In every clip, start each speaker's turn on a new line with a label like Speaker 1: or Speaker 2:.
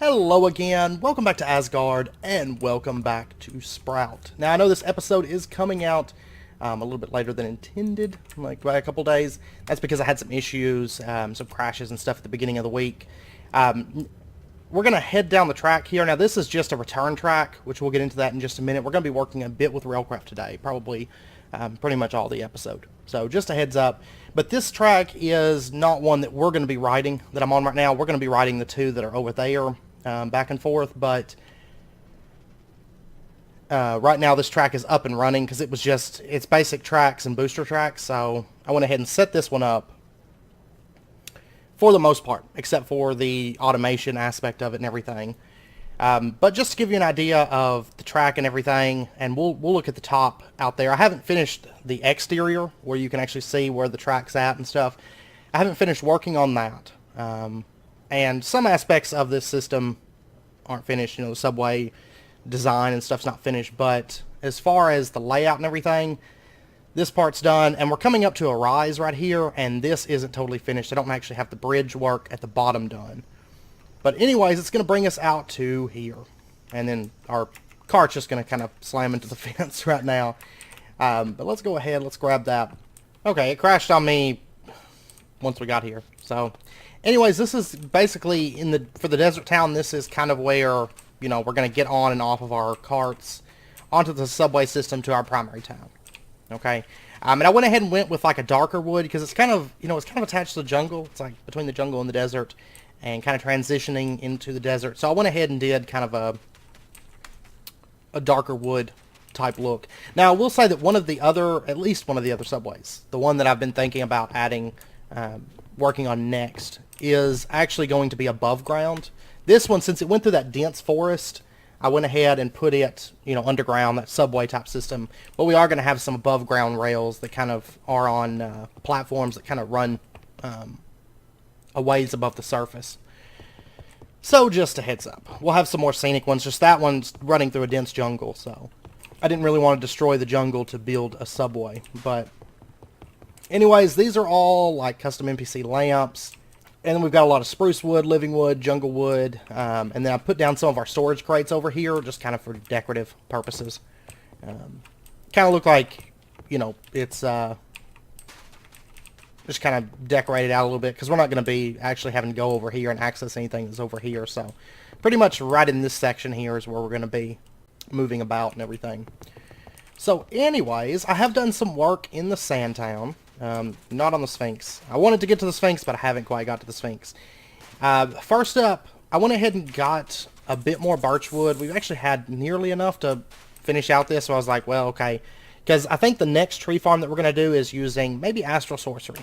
Speaker 1: Hello again, welcome back to Asgard, and welcome back to Sprout. Now I know this episode is coming out a little bit later than intended, like by a couple days. That's because I had some issues, some crashes and stuff at the beginning of the week. We're going to head down the track here. Now this is just a return track, which we'll get into that in just a minute. We're going to be working a bit with Railcraft today, probably pretty much all the episode. So just a heads up. But this track is not one that we're going to be riding, that I'm on right now. We're going to be riding the two that are over there. Back and forth, but right now this track is up and running because it's basic tracks and booster tracks, so I went ahead and set this one up for the most part, except for the automation aspect of it and everything. But just to give you an idea of the track and everything, and we'll look at the top out there. I haven't finished the exterior where you can actually see where the track's at and stuff. I haven't finished working on that. And some aspects of this system aren't finished. You know, the subway design and stuff's not finished. But as far as the layout and everything, this part's done. And we're coming up to a rise right here, and this isn't totally finished. I don't actually have the bridge work at the bottom done. But anyways, it's going to bring us out to here. And then our cart's just going to kind of slam into the fence right now. But let's go ahead. Let's grab that. Okay, it crashed on me once we got here. So anyways, this is basically for the desert town. This is kind of where, you know, we're going to get on and off of our carts onto the subway system to our primary town. Okay, and I went ahead and went with like a darker wood because it's kind of, you know, it's kind of attached to the jungle. It's like between the jungle and the desert, and kind of transitioning into the desert. So I went ahead and did kind of a darker wood type look. Now I will say that at least one of the other subways, the one that I've been thinking about adding, working on next, is actually going to be above ground. This one, since it went through that dense forest, I went ahead and put it, you know, underground, that subway type system. But we are going to have some above ground rails that kind of are on platforms that kind of run a ways above the surface. So just a heads up. We'll have some more scenic ones. Just that one's running through a dense jungle, so I didn't really want to destroy the jungle to build a subway. But anyways, these are all like custom NPC lamps. And then we've got a lot of spruce wood, living wood, jungle wood. And then I put down some of our storage crates over here, just kind of for decorative purposes. Kind of look like, you know, it's just kind of decorated out a little bit, because we're not going to be actually having to go over here and access anything that's over here. So pretty much right in this section here is where we're going to be moving about and everything. So anyways, I have done some work in the sand town. Not on the Sphinx. I wanted to get to the Sphinx, but I haven't quite got to the Sphinx. First up, I went ahead and got a bit more birch wood. We've actually had nearly enough to finish out this, so I was like, well, okay. Because I think the next tree farm that we're going to do is using maybe astral sorcery.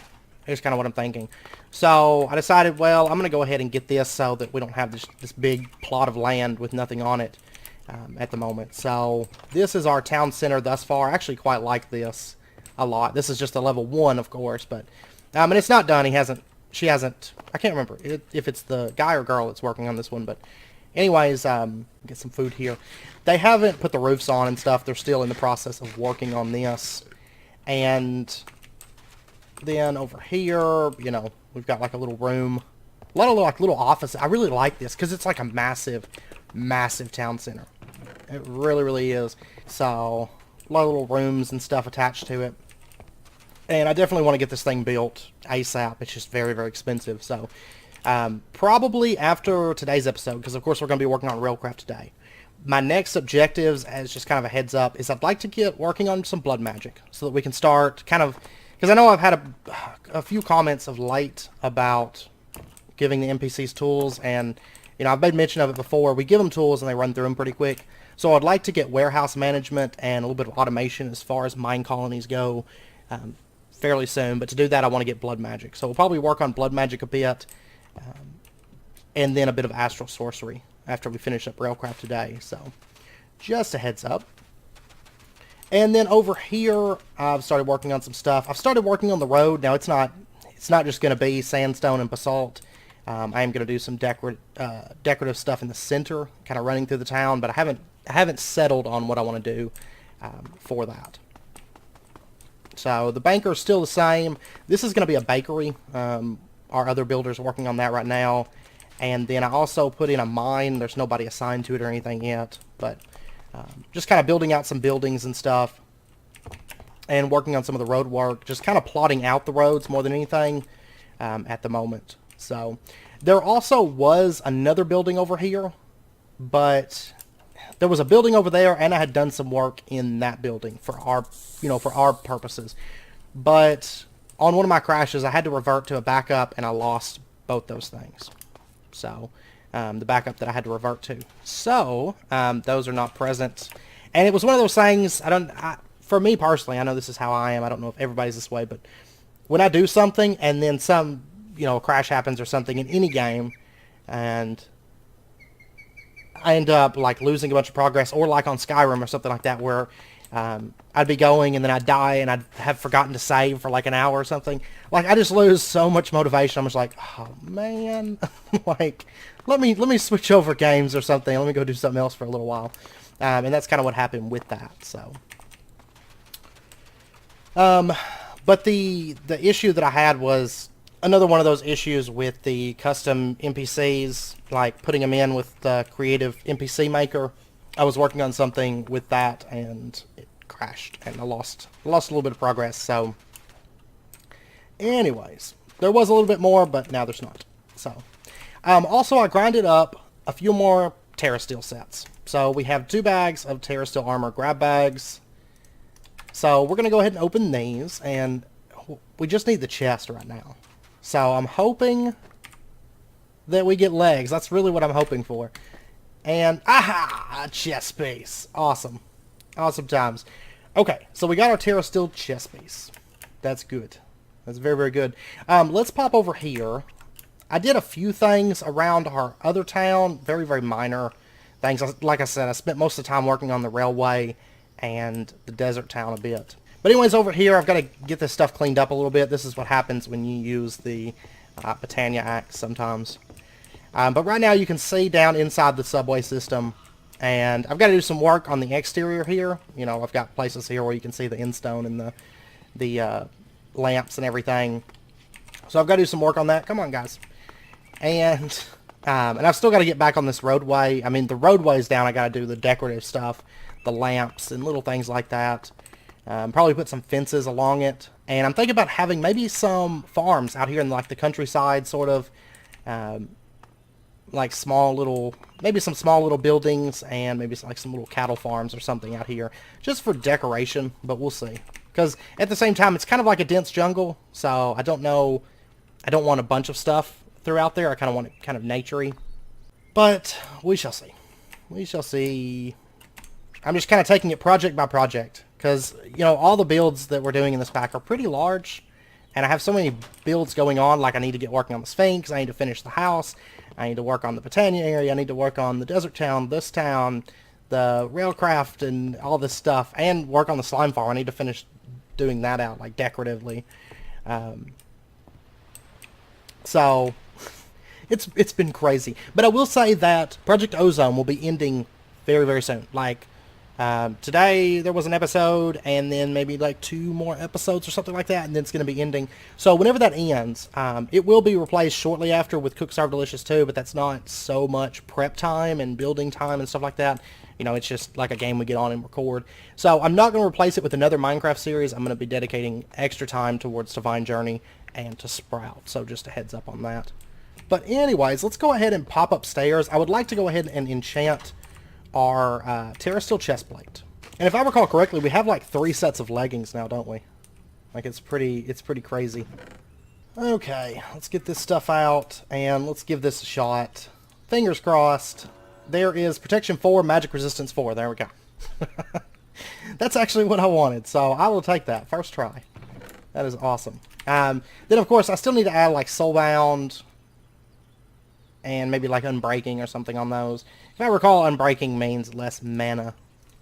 Speaker 1: Here's kind of what I'm thinking. So I decided, well, I'm going to go ahead and get this so that we don't have this big plot of land with nothing on it at the moment. So this is our town center thus far. I actually quite like this a lot. This is just a level 1, of course, but and it's not done. She hasn't, I can't remember if it's the guy or girl that's working on this one, but anyways, get some food here. They haven't put the roofs on and stuff. They're still in the process of working on this. And then over here, you know, we've got like a little room, a lot of like little offices. I really like this because it's like a massive town center. It really, really is. So a lot of little rooms and stuff attached to it. And I definitely want to get this thing built ASAP. It's just very, very expensive. So probably after today's episode, because of course we're going to be working on Railcraft today. My next objectives, as just kind of a heads up, is I'd like to get working on some blood magic so that we can start kind of, because I know I've had a few comments of late about giving the NPCs tools, and you know, I've made mention of it before. We give them tools and they run through them pretty quick. So I'd like to get warehouse management and a little bit of automation as far as mine colonies go fairly soon. But to do that, I want to get blood magic. So we'll probably work on blood magic a bit, and then a bit of astral sorcery after we finish up Railcraft today. So just a heads up. And then over here, I've started working on some stuff. I've started working on the road. Now it's not just going to be sandstone and basalt. I am going to do some decorative stuff in the center, kind of running through the town, but I haven't settled on what I want to do for that. So the banker is still the same. This is going to be a bakery. Our other builder's working on that right now. And then I also put in a mine. There's nobody assigned to it or anything yet, but just kind of building out some buildings and stuff, and working on some of the road work, just kind of plotting out the roads more than anything at the moment. So there also was another building over here, but there was a building over there, and I had done some work in that building for our, for our purposes. But on one of my crashes, I had to revert to a backup, and I lost both those things. So the backup that I had to revert to. So those are not present. And it was one of those things, for me personally, I know this is how I am. I don't know if everybody's this way, but when I do something and then some, a crash happens or something in any game, and I end up like losing a bunch of progress, or like on Skyrim or something like that, where I'd be going and then I'd die and I'd have forgotten to save for like an hour or something. Like, I just lose so much motivation. I'm just like, oh man, like let me switch over games or something. Let me go do something else for a little while. And that's kind of what happened with that. So, but the issue that I had was another one of those issues with the custom NPCs, like putting them in with the creative NPC maker. I was working on something with that and it crashed and I lost a little bit of progress. So anyways, there was a little bit more, but now there's not. So also I grinded up a few more Terra Steel sets. So we have 2 bags of Terra Steel armor grab bags. So we're going to go ahead and open these, and we just need the chest right now. So I'm hoping that we get legs. That's really what I'm hoping for. And, aha! Chest space. Awesome. Awesome times. Okay, so we got our Terra Steel chest space. That's good. That's very, very good. Let's pop over here. I did a few things around our other town. Very, very minor things. Like I said, I spent most of the time working on the railway and the desert town a bit. But anyways, over here, I've got to get this stuff cleaned up a little bit. This is what happens when you use the Britannia axe sometimes. But right now, you can see down inside the subway system, and I've got to do some work on the exterior here. I've got places here where you can see the endstone and the lamps and everything. So I've got to do some work on that. Come on, guys. And I've still got to get back on this roadway. I mean, the roadway's down. I got to do the decorative stuff, the lamps and little things like that. Probably put some fences along it. And I'm thinking about having maybe some farms out here in like the countryside, sort of. Like maybe some small little buildings, and maybe like some little cattle farms or something out here, just for decoration, but we'll see. Because at the same time, it's kind of like a dense jungle, so I don't know, I don't want a bunch of stuff throughout there. I kind of want it kind of naturey, but we shall see. We shall see. I'm just kind of taking it project by project, because, all the builds that we're doing in this pack are pretty large, and I have so many builds going on. Like, I need to get working on the Sphinx, I need to finish the house, I need to work on the Britannia area, I need to work on the desert town, this town, the Railcraft, and all this stuff, and work on the slime farm. I need to finish doing that out, like, decoratively. So, it's been crazy. But I will say that Project Ozone will be ending very, very soon. Like, today there was an episode, and then maybe like 2 more episodes or something like that, and then it's going to be ending. So whenever that ends, it will be replaced shortly after with Cook Starve Delicious 2, but that's not so much prep time and building time and stuff like that. It's just like a game we get on and record. So I'm not going to replace it with another Minecraft series. I'm going to be dedicating extra time towards Divine Journey and to Sprout. So just a heads up on that. But anyways, let's go ahead and pop upstairs. I would like to go ahead and enchant our Terra Steel chestplate. And if I recall correctly, we have like 3 sets of leggings now, don't we? Like, it's pretty crazy. Okay, let's get this stuff out and let's give this a shot. Fingers crossed. There is Protection 4, Magic Resistance 4. There we go. That's actually what I wanted, so I will take that. First try. That is awesome. Then, of course, I still need to add like Soulbound and maybe like Unbreaking or something on those. If I recall, Unbreaking means less mana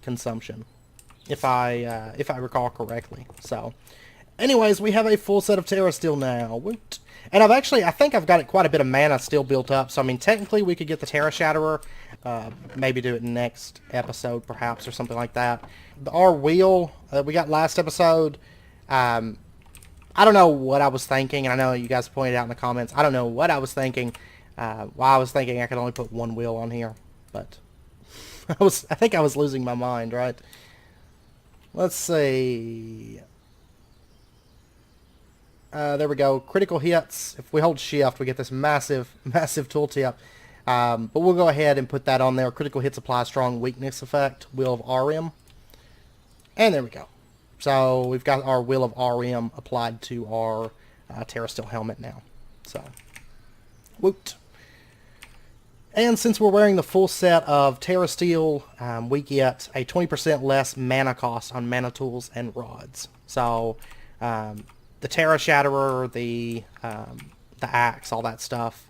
Speaker 1: consumption, if I recall correctly. So, anyways, we have a full set of Terra Steel now. Woot. And I think I've got quite a bit of mana still built up. So, I mean, technically we could get the Terra Shatterer, maybe do it next episode perhaps or something like that. Our wheel we got last episode, I don't know what I was thinking, and I know you guys pointed out in the comments. I don't know what I was thinking. Well, I was thinking I could only put one wheel on here, but I think I was losing my mind, right? Let's see. There we go. Critical hits. If we hold shift, we get this massive tooltip. But we'll go ahead and put that on there. Critical hits apply strong weakness effect. Wheel of RM. And there we go. So we've got our Wheel of RM applied to our Terra Steel helmet now. So, woot. And since we're wearing the full set of Terra Steel, we get a 20% less mana cost on mana tools and rods. So, the Terra Shatterer, the axe, all that stuff,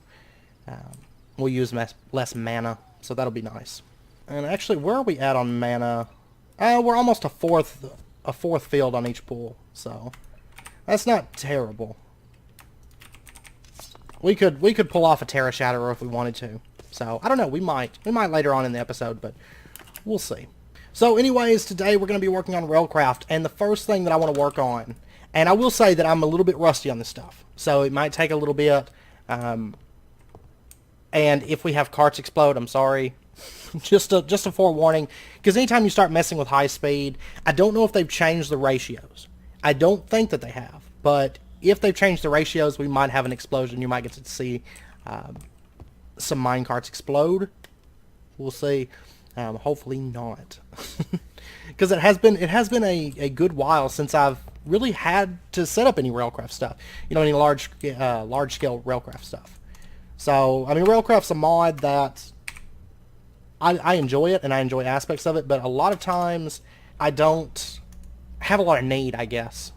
Speaker 1: we'll use less mana, so that'll be nice. And actually, where are we at on mana? We're almost a fourth field on each pool, so that's not terrible. We could pull off a Terra Shatterer if we wanted to. So I don't know. We might later on in the episode, but we'll see. So, anyways, today we're going to be working on Railcraft, and the first thing that I want to work on, and I will say that I'm a little bit rusty on this stuff, so it might take a little bit. And if we have carts explode, I'm sorry. just a forewarning, because anytime you start messing with high speed, I don't know if they've changed the ratios. I don't think that they have, but if they've changed the ratios, we might have an explosion. You might get to see some minecarts explode. We'll see. Hopefully not, because it has been a good while since I've really had to set up any Railcraft stuff. Any large scale Railcraft stuff. So I mean, Railcraft's a mod that I enjoy it, and I enjoy aspects of it, but a lot of times I don't have a lot of need, I guess,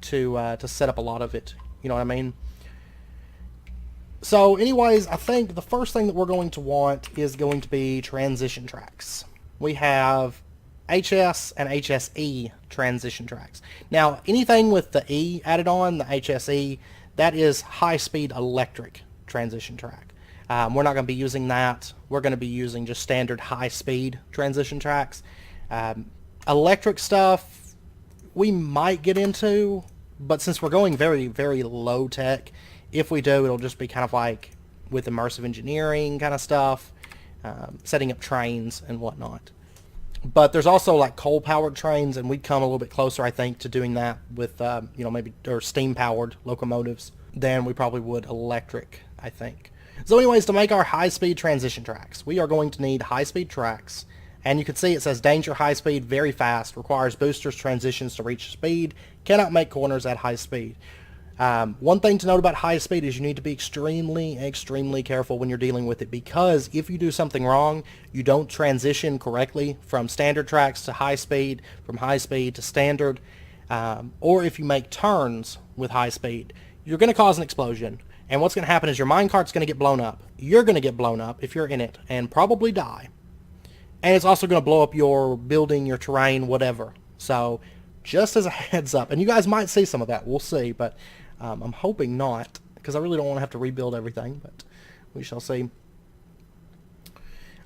Speaker 1: to set up a lot of it. You know what I mean? So anyways, I think the first thing that we're going to want is going to be transition tracks. We have HS and HSE transition tracks. Now, anything with the E added on, the HSE, that is high-speed electric transition track. We're not going to be using that. We're going to be using just standard high-speed transition tracks. Electric stuff we might get into, but since we're going very, very low-tech, if we do, it'll just be kind of like with immersive engineering kind of stuff, setting up trains and whatnot. But there's also like coal-powered trains, and we'd come a little bit closer, I think, to doing that with, maybe or steam-powered locomotives than we probably would electric, I think. So anyways, to make our high-speed transition tracks, we are going to need high-speed tracks. And you can see it says danger high speed, very fast, requires boosters transitions to reach speed, cannot make corners at high speed. One thing to note about high speed is you need to be extremely careful when you're dealing with it, because if you do something wrong, you don't transition correctly from standard tracks to high speed, from high speed to standard, or if you make turns with high speed, you're going to cause an explosion. And what's going to happen is your minecart's going to get blown up. You're going to get blown up if you're in it and probably die. And it's also going to blow up your building, your terrain, whatever. So just as a heads up, and you guys might see some of that, we'll see, but I'm hoping not, because I really don't want to have to rebuild everything, but we shall see.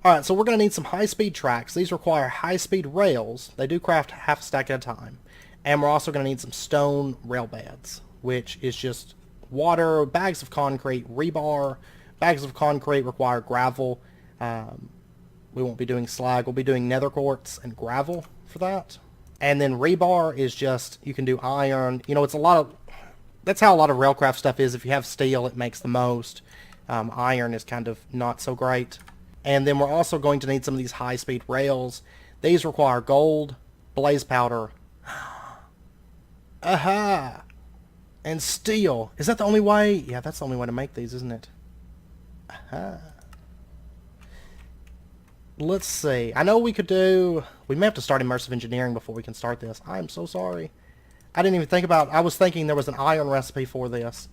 Speaker 1: Alright, so we're going to need some high-speed tracks. These require high-speed rails. They do craft half a stack at a time. And we're also going to need some stone rail beds, which is just water, bags of concrete, rebar. Bags of concrete require gravel. We won't be doing slag. We'll be doing nether quartz and gravel for that. And then rebar is just, you can do iron. It's a lot of, that's how a lot of Railcraft stuff is. If you have steel, it makes the most. Iron is kind of not so great. And then we're also going to need some of these high-speed rails. These require gold, blaze powder, aha, and steel. Is that the only way? Yeah, that's the only way to make these, isn't it? Aha. Let's see. I know we may have to start immersive engineering before we can start this. I'm so sorry. I didn't even think about, I was thinking there was an iron recipe for this.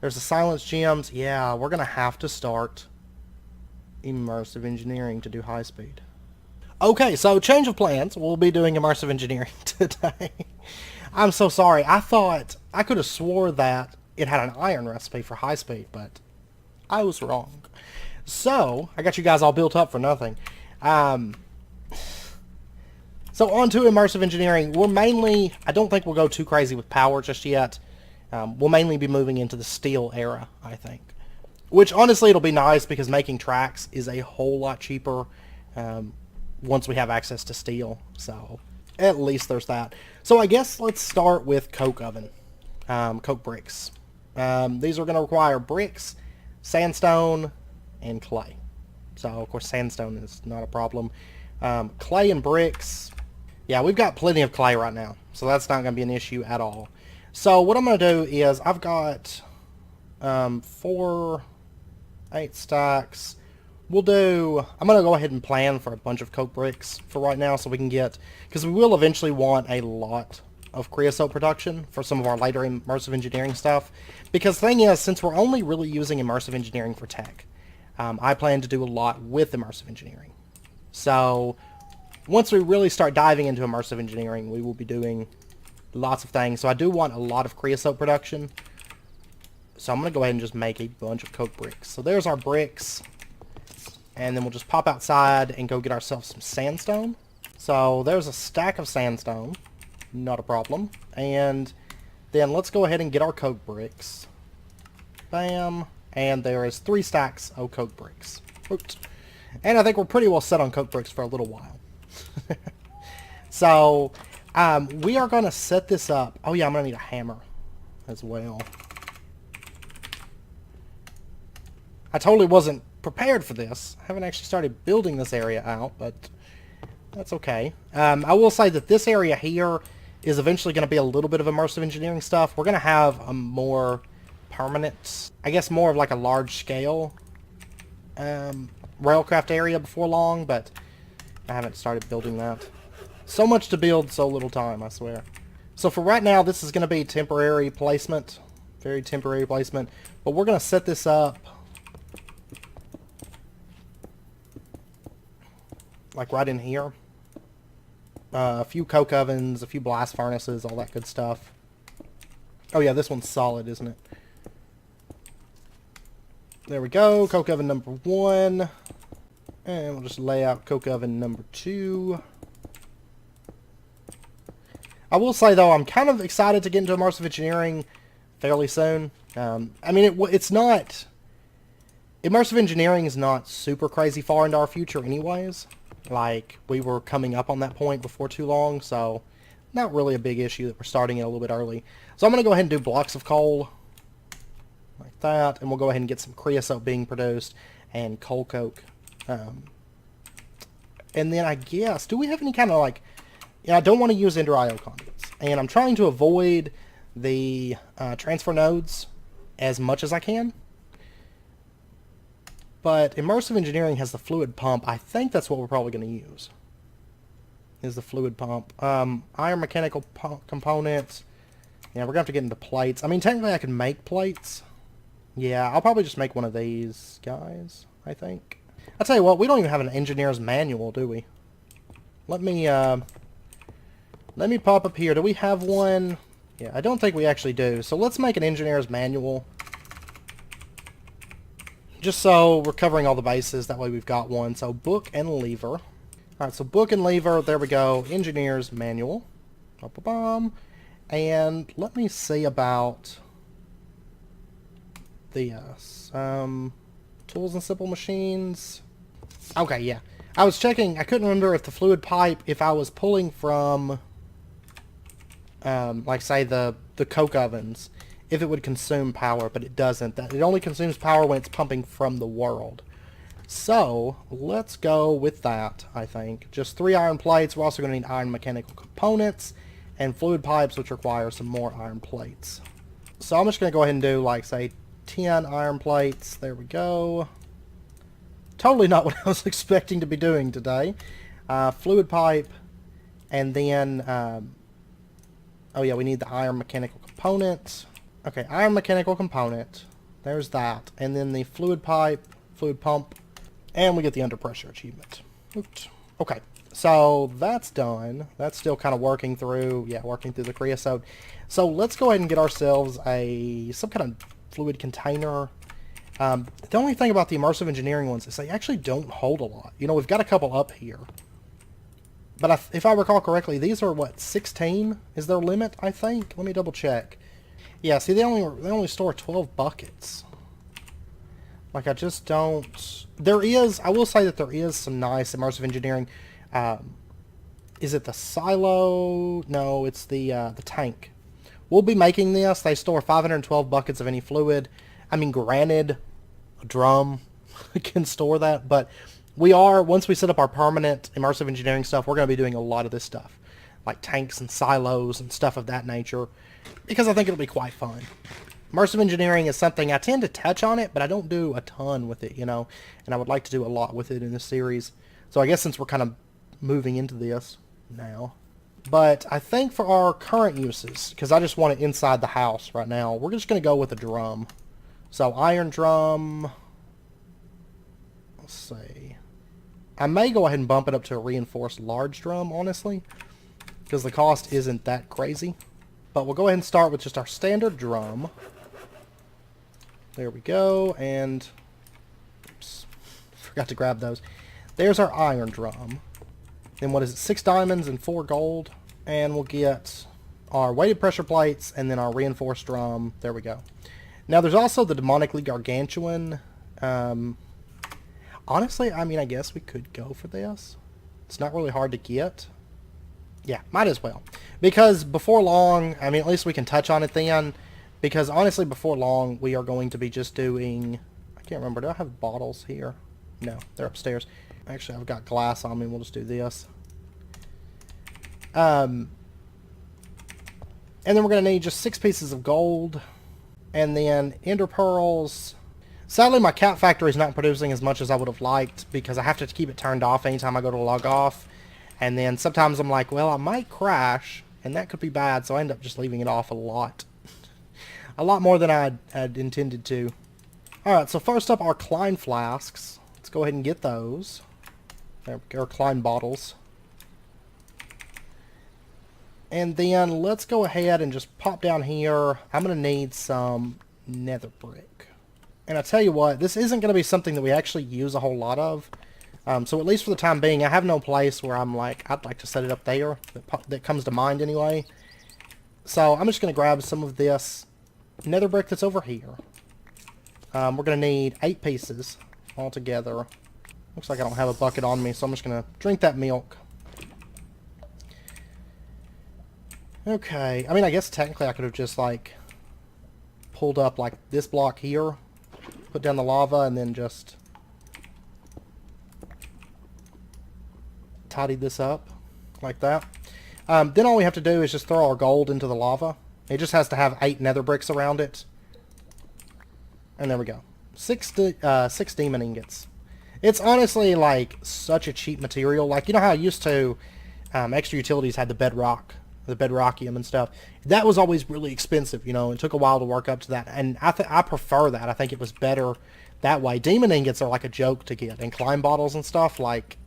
Speaker 1: There's the silence gems. Yeah, we're going to have to start immersive engineering to do high speed. Okay, so change of plans. We'll be doing immersive engineering today. I'm so sorry. I thought, I could have swore that it had an iron recipe for high speed, but I was wrong. So, I got you guys all built up for nothing. So on to immersive engineering. I don't think we'll go too crazy with power just yet. We'll mainly be moving into the steel era, I think. Which, honestly, it'll be nice because making tracks is a whole lot cheaper once we have access to steel. So, at least there's that. So, I guess let's start with coke oven. Coke bricks. These are going to require bricks, sandstone, and clay. So, of course, sandstone is not a problem. Clay and bricks. Yeah, we've got plenty of clay right now. So, that's not going to be an issue at all. So, what I'm going to do is I've got 8 stacks. I'm going to go ahead and plan for a bunch of coke bricks for right now so we can get, because we will eventually want a lot of creosote production for some of our later immersive engineering stuff. Because the thing is, since we're only really using immersive engineering for tech, I plan to do a lot with immersive engineering. So once we really start diving into immersive engineering, we will be doing lots of things. So I do want a lot of creosote production. So I'm going to go ahead and just make a bunch of coke bricks. So there's our bricks. And then we'll just pop outside and go get ourselves some sandstone. So there's a stack of sandstone. Not a problem. And then let's go ahead and get our coke bricks. Bam. And there is 3 stacks of coke bricks. Oops. And I think we're pretty well set on coke bricks for a little while. So we are going to set this up. Oh yeah, I'm going to need a hammer as well. I totally wasn't prepared for this. I haven't actually started building this area out, but that's okay. I will say that this area here is eventually going to be a little bit of immersive engineering stuff. We're going to have a more permanent, I guess more of like a large scale Railcraft area before long, but I haven't started building that. So much to build, so little time, I swear. So for right now, this is going to be temporary placement. Very temporary placement. But we're going to set this up like right in here. A few coke ovens, a few blast furnaces, all that good stuff. Oh yeah, this one's solid, isn't it? There we go, coke oven number 1. And we'll just lay out coke oven number 2. I will say though, I'm kind of excited to get into immersive engineering fairly soon. I mean, it's not... Immersive engineering is not super crazy far into our future anyways. Like, we were coming up on that point before too long, so not really a big issue that we're starting it a little bit early. So I'm going to go ahead and do blocks of coal, like that, and we'll go ahead and get some creosote being produced, and coal coke. And then I guess, do we have any kind of like, yeah, I don't want to use Ender IO conduits, and I'm trying to avoid the transfer nodes as much as I can. But immersive engineering has the fluid pump. I think that's what we're probably going to use. Is the fluid pump. Iron mechanical components. Yeah, we're going to have to get into plates. I mean, technically I can make plates. Yeah, I'll probably just make one of these guys, I think. I'll tell you what, we don't even have an engineer's manual, do we? Let me pop up here. Do we have one? Yeah, I don't think we actually do. So let's make an engineer's manual. Just so we're covering all the bases, that way we've got one. So book and lever. Alright, so book and lever, there we go. Engineer's manual. And let me see about the tools and simple machines. Okay, yeah. I was checking, I couldn't remember if the fluid pipe, if I was pulling from, like say the coke ovens, if it would consume power, but it doesn't. It only consumes power when it's pumping from the world. So, let's go with that, I think. Just 3 iron plates. We're also going to need iron mechanical components and fluid pipes, which require some more iron plates. So I'm just going to go ahead and do, like, say, 10 iron plates. There we go. Totally not what I was expecting to be doing today. Fluid pipe, and then, oh yeah, we need the iron mechanical component. Okay, iron mechanical component. There's that. And then the fluid pipe, fluid pump, and we get the under pressure achievement. Oops. Okay, so that's done. That's still kind of working through the creosote. So let's go ahead and get ourselves some kind of fluid container. The only thing about the immersive engineering ones is they actually don't hold a lot. You know, we've got a couple up here. But if I recall correctly, these are, what, 16 is their limit, I think? Let me double check. Yeah, see, they only store 12 buckets. Like, I just don't... There is... I will say that there is some nice immersive engineering. Is it the silo? No, it's the tank. We'll be making this. They store 512 buckets of any fluid. I mean, granted, a drum can store that, but we are, once we set up our permanent immersive engineering stuff, we're going to be doing a lot of this stuff. Like tanks and silos and stuff of that nature, because I think it'll be quite fun. Immersive engineering is something I tend to touch on it, but I don't do a ton with it, you know, and I would like to do a lot with it in this series. So I guess since we're kind of moving into this now. But I think for our current uses, because I just want it inside the house right now, we're just going to go with a drum. So iron drum, let's see. I may go ahead and bump it up to a reinforced large drum, honestly, because the cost isn't that crazy. But we'll go ahead and start with just our standard drum. There we go, and oops, forgot to grab those. There's our iron drum. Then what is it, 6 diamonds and 4 gold. And we'll get our weighted pressure plates and then our reinforced drum. There we go. Now there's also the demonically gargantuan. Honestly, I mean, I guess we could go for this. It's not really hard to get. Yeah, might as well. Because before long, I mean, at least we can touch on it then. Because honestly, before long, we are going to be just doing... I can't remember. Do I have bottles here? No, they're upstairs. Actually, I've got glass on me. We'll just do this. And then we're going to need just 6 pieces of gold. And then ender pearls. Sadly, my cat factory is not producing as much as I would have liked, because I have to keep it turned off anytime I go to log off. And then sometimes I'm like, well, I might crash, and that could be bad, so I end up just leaving it off a lot. A lot more than I'd intended to. Alright, so first up, our Klein flasks. Let's go ahead and get those. There we go, our Klein bottles. And then let's go ahead and just pop down here. I'm going to need some nether brick. And I tell you what, this isn't going to be something that we actually use a whole lot of. So at least for the time being, I have no place where I'm like, I'd like to set it up there. That comes to mind anyway. So I'm just going to grab some of this nether brick that's over here. We're going to need 8 pieces altogether. Looks like I don't have a bucket on me, so I'm just going to drink that milk. Okay, I mean, I guess technically I could have just, like, pulled up, like, this block here, put down the lava, and then just tidied this up, like that. Then all we have to do is just throw our gold into the lava. It just has to have 8 nether bricks around it. And there we go. 6 demon ingots. It's honestly, like, such a cheap material. Like, you know how I used to, extra utilities had the bedrock, the bedrockium and stuff. That was always really expensive, you know. It took a while to work up to that, and I prefer that. I think it was better that way. Demon ingots are like a joke to get, and climb bottles and stuff. Like,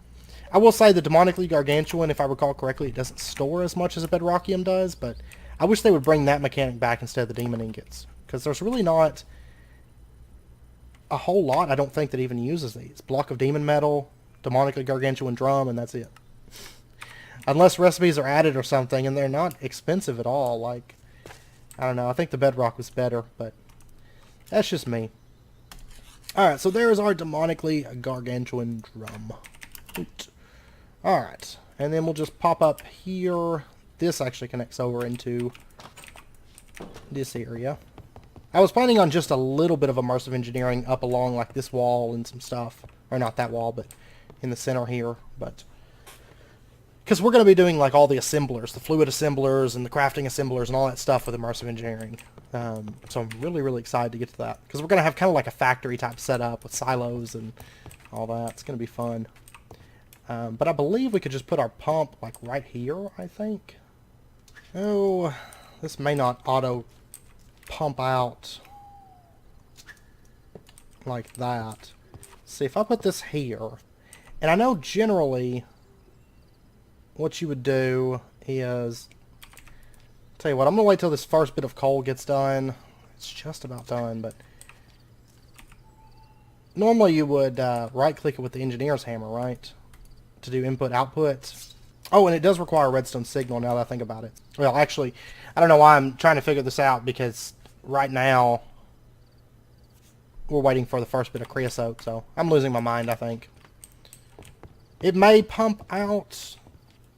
Speaker 1: I will say the demonically gargantuan, if I recall correctly, it doesn't store as much as a bedrockium does, but I wish they would bring that mechanic back instead of the demon ingots, because there's really not a whole lot, I don't think, that even uses these. Block of demon metal, demonically gargantuan drum, and that's it. Unless recipes are added or something, and they're not expensive at all. Like, I don't know, I think the bedrock was better, but that's just me. Alright, so there is our demonically gargantuan drum. Alright, and then we'll just pop up here. This actually connects over into this area. I was planning on just a little bit of immersive engineering up along, like, this wall and some stuff. Or not that wall, but in the center here, but because we're going to be doing, like, all the assemblers, the fluid assemblers and the crafting assemblers and all that stuff with immersive engineering. So I'm really, really excited to get to that, because we're going to have kind of like a factory type setup with silos and all that. It's going to be fun. But I believe we could just put our pump, like, right here, I think. Oh, this may not auto pump out like that. See, if I put this here, and I know generally what you would do is, tell you what, I'm going to wait till this first bit of coal gets done. It's just about done, but normally you would right-click it with the engineer's hammer, right? To do input-output. Oh, and it does require a redstone signal now that I think about it. Well, actually, I don't know why I'm trying to figure this out, because right now we're waiting for the first bit of creosote, so I'm losing my mind, I think. It may pump out,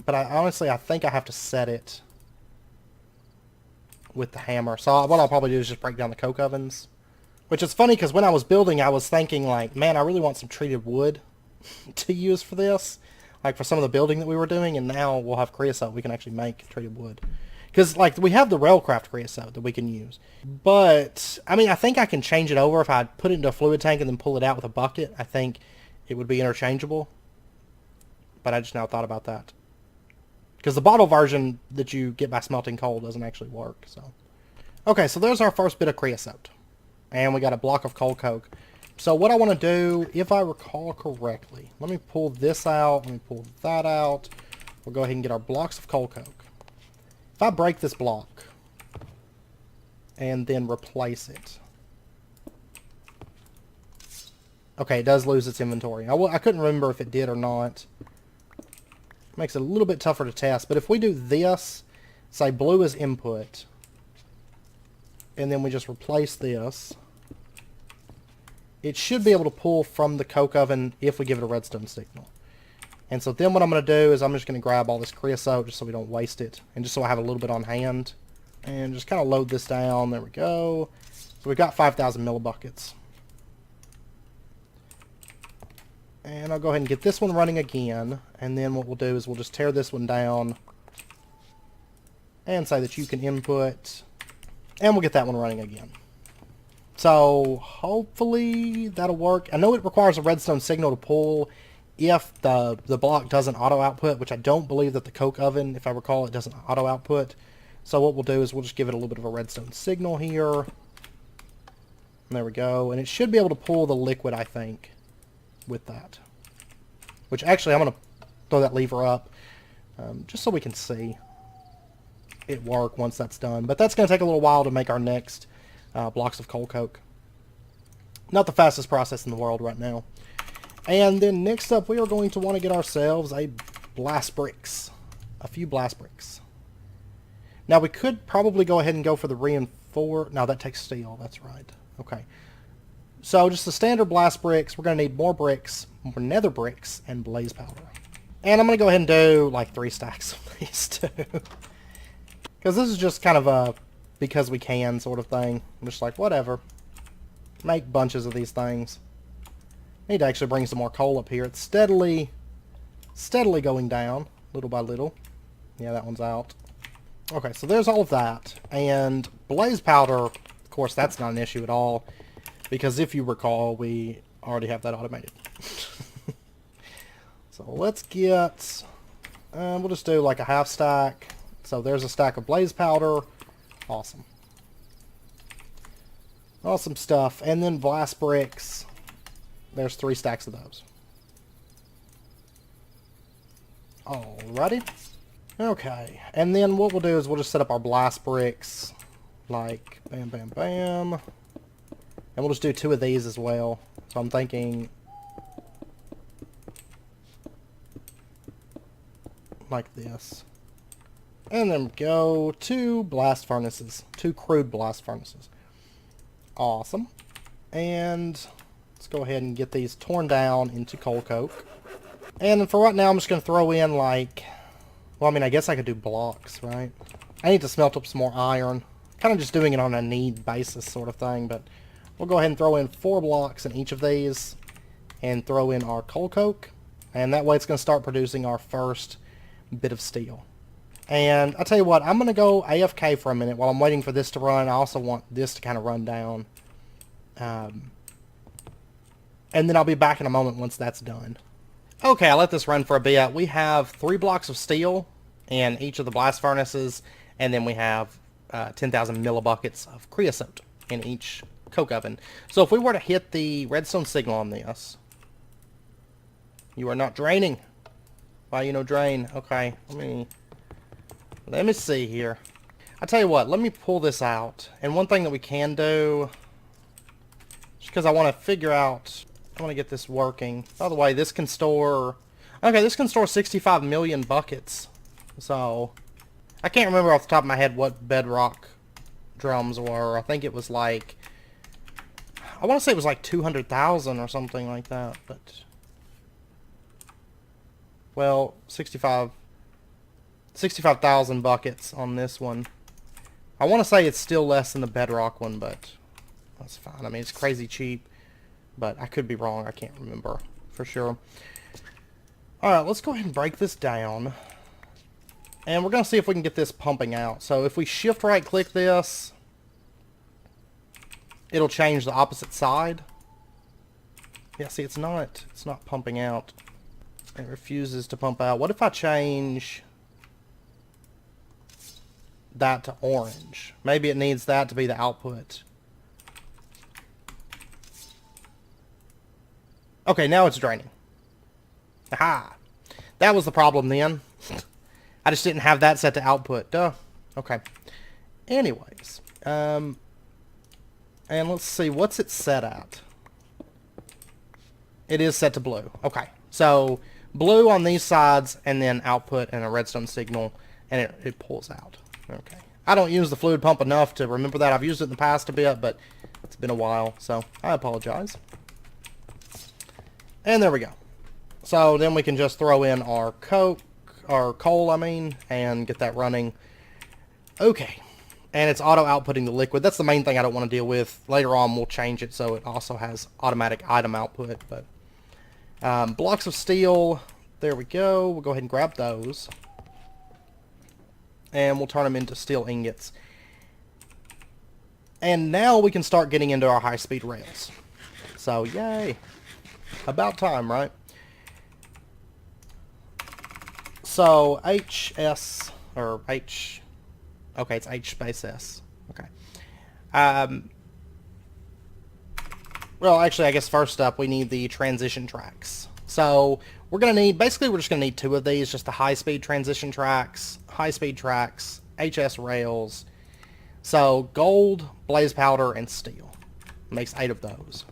Speaker 1: but honestly, I think I have to set it with the hammer. So what I'll probably do is just break down the coke ovens. Which is funny, because when I was building, I was thinking, like, man, I really want some treated wood to use for this. Like, for some of the building that we were doing, and now we'll have creosote. We can actually make treated wood. Because, like, we have the Railcraft creosote that we can use. But, I mean, I think I can change it over. If I put it into a fluid tank and then pull it out with a bucket, I think it would be interchangeable. But I just now thought about that. Because the bottle version that you get by smelting coal doesn't actually work, so. Okay, so there's our first bit of creosote. And we got a block of coal coke. So what I want to do, if I recall correctly, let me pull this out, let me pull that out. We'll go ahead and get our blocks of coal coke. If I break this block and then replace it. Okay, it does lose its inventory. I couldn't remember if it did or not. Makes it a little bit tougher to test. But if we do this, say blue is input, and then we just replace this, it should be able to pull from the coke oven if we give it a redstone signal. And so then what I'm going to do is I'm just going to grab all this creosote just so we don't waste it. And just so I have a little bit on hand. And just kind of load this down. There we go. So we've got 5,000 millibuckets. And I'll go ahead and get this one running again. And then what we'll do is we'll just tear this one down. And say that you can input. And we'll get that one running again. So hopefully that'll work. I know it requires a redstone signal to pull if the block doesn't auto output, which I don't believe that the coke oven, if I recall, it doesn't auto output. So what we'll do is we'll just give it a little bit of a redstone signal here. And there we go. And it should be able to pull the liquid, I think, with that. Which actually I'm going to throw that lever up just so we can see it work once that's done. But that's going to take a little while to make our next blocks of coal coke. Not the fastest process in the world right now. And then next up we are going to want to get ourselves a blast bricks. A few blast bricks. Now we could probably go ahead and go for the reinforce. No, that takes steel. That's right. Okay. So just the standard blast bricks. We're going to need more bricks, more nether bricks, and blaze powder. And I'm going to go ahead and do like 3 stacks of these too. Because this is just kind of a because we can sort of thing. I'm just like, whatever. Make bunches of these things. Need to actually bring some more coal up here. It's steadily going down, little by little. Yeah, that one's out. Okay, so there's all of that. And blaze powder, of course, that's not an issue at all. Because if you recall, we already have that automated. So let's get... we'll just do like a half stack. So there's a stack of blaze powder. Awesome. Awesome stuff. And then blast bricks. There's 3 stacks of those. Alrighty. Okay. And then what we'll do is we'll just set up our blast bricks. Like, bam, bam, bam. And we'll just do 2 of these as well. So I'm thinking... like this. And then go 2 blast furnaces. 2 crude blast furnaces. Awesome. And let's go ahead and get these torn down into coal coke. And for right now, I'm just going to throw in like... well, I mean, I guess I could do blocks, right? I need to smelt up some more iron. Kind of just doing it on a need basis sort of thing. But we'll go ahead and throw in 4 blocks in each of these. And throw in our coal coke. And that way it's going to start producing our first bit of steel. And I'll tell you what, I'm going to go AFK for a minute while I'm waiting for this to run. I also want this to kind of run down. And then I'll be back in a moment once that's done. Okay, I'll let this run for a bit. We have 3 blocks of steel in each of the blast furnaces. And then we have 10,000 millibuckets of creosote in each coke oven. So if we were to hit the redstone signal on this... you are not draining. Why you no drain? Okay, let me see here. I tell you what, let me pull this out. And one thing that we can do, just because I want to figure out, I want to get this working. By the way, this can store, okay, this can store 65 million buckets. So, I can't remember off the top of my head what bedrock drums were. I think it was like, I want to say it was like 200,000 or something like that, but... Well, 65,000 buckets on this one. I want to say it's still less than the bedrock one, but that's fine. I mean, it's crazy cheap, but I could be wrong. I can't remember for sure. Alright, let's go ahead and break this down. And we're going to see if we can get this pumping out. So if we shift right click this, it'll change the opposite side. Yeah, see, it's not pumping out. It refuses to pump out. What if I change that to orange? Maybe it needs that to be the output. Okay, now it's draining. Aha! That was the problem then. I just didn't have that set to output. Duh. Okay. Anyways. And let's see. What's it set at? It is set to blue. Okay. So, blue on these sides, and then output and a redstone signal, and it pulls out. Okay. I don't use the fluid pump enough to remember that. I've used it in the past a bit, but it's been a while, so I apologize. And there we go. So then we can just throw in our coal, and get that running. Okay. And it's auto-outputting the liquid. That's the main thing I don't want to deal with. Later on, we'll change it so it also has automatic item output. But blocks of steel, there we go. We'll go ahead and grab those. And we'll turn them into steel ingots. And now we can start getting into our high-speed rails. So, yay. About time, right? So, HS, or H, okay, it's H space S. Okay. Well, actually, I guess first up, we need the transition tracks. So, we're going to need, basically, we're just going to need 2 of these, just the high-speed transition tracks, high-speed tracks, HS rails. So, gold, blaze powder, and steel. Makes 8 of those.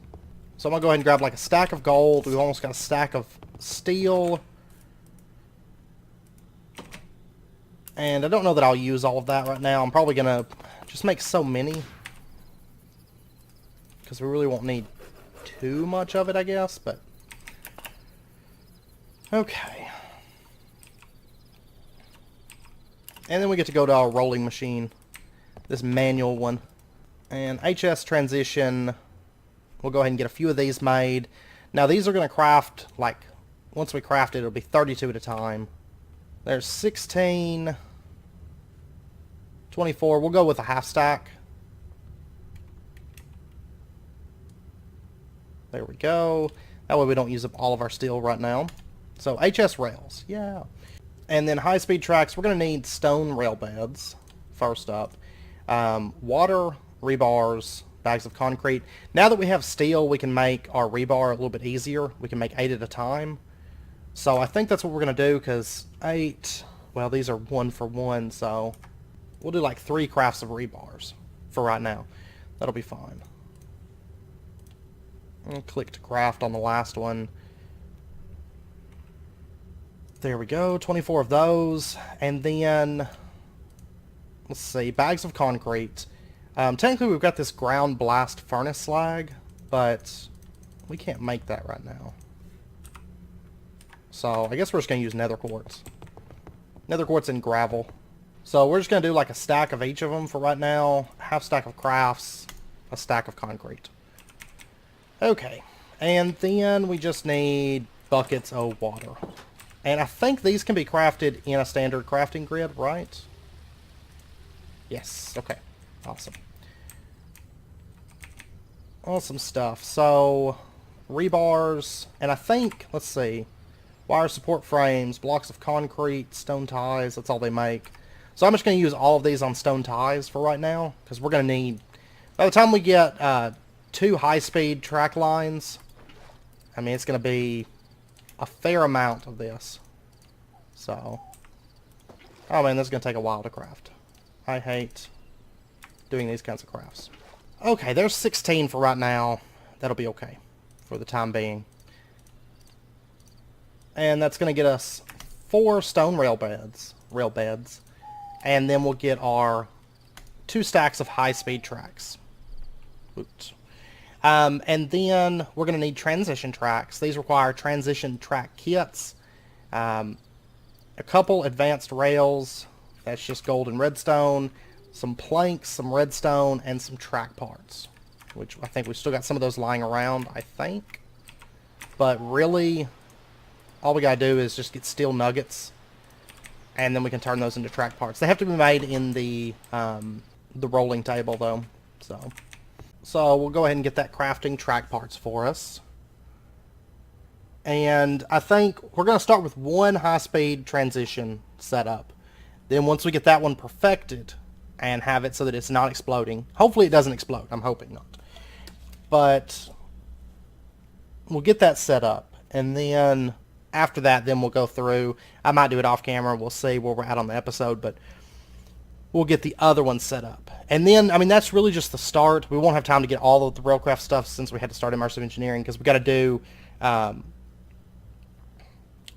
Speaker 1: So, I'm going to go ahead and grab, like, a stack of gold. We've almost got a stack of steel. And I don't know that I'll use all of that right now. I'm probably going to just make so many. Because we really won't need too much of it, I guess. But okay. And then we get to go to our rolling machine. This manual one. And HS transition. We'll go ahead and get a few of these made. Now these are going to craft, like, once we craft it, it'll be 32 at a time. There's 16, 24. We'll go with a half stack. There we go. That way we don't use up all of our steel right now. So HS rails, yeah. And then high-speed tracks, we're going to need stone rail beds first up. Water, rebars, bags of concrete. Now that we have steel, we can make our rebar a little bit easier. We can make 8 at a time. So I think that's what we're going to do, because 8, well, these are 1 for 1, so we'll do like 3 crafts of rebars for right now. That'll be fine. And click to craft on the last one. There we go, 24 of those. And then, let's see, bags of concrete. Technically we've got this ground blast furnace slag, but we can't make that right now. So I guess we're just going to use nether quartz. Nether quartz and gravel. So we're just going to do like a stack of each of them for right now. Half stack of crafts, a stack of concrete. Okay. And then we just need buckets of water. And I think these can be crafted in a standard crafting grid, right? Yes. Okay. Awesome. Awesome stuff. So, rebars, and I think, let's see, wire support frames, blocks of concrete, stone ties, that's all they make. So I'm just going to use all of these on stone ties for right now, because we're going to need, by the time we get 2 high-speed track lines, I mean, it's going to be a fair amount of this. So, oh man, this is going to take a while to craft. I hate doing these kinds of crafts. Okay, there's 16 for right now. That'll be okay for the time being. And that's going to get us 4 stone rail beds. And then we'll get our 2 stacks of high-speed tracks. Oops. And then we're going to need transition tracks. These require transition track kits. A couple advanced rails. That's just gold and redstone. Some planks, some redstone, and some track parts. Which I think we've still got some of those lying around, I think. But really, all we got to do is just get steel nuggets. And then we can turn those into track parts. They have to be made in the rolling table, though. So we'll go ahead and get that crafting track parts for us. And I think we're going to start with one high-speed transition setup. Then once we get that one perfected and have it so that it's not exploding, hopefully it doesn't explode. I'm hoping not. But we'll get that set up. And then after that, then we'll go through. I might do it off camera. We'll see where we're at on the episode. But we'll get the other one set up. And then, I mean, that's really just the start. We won't have time to get all of the Railcraft stuff since we had to start immersive engineering, because we got to do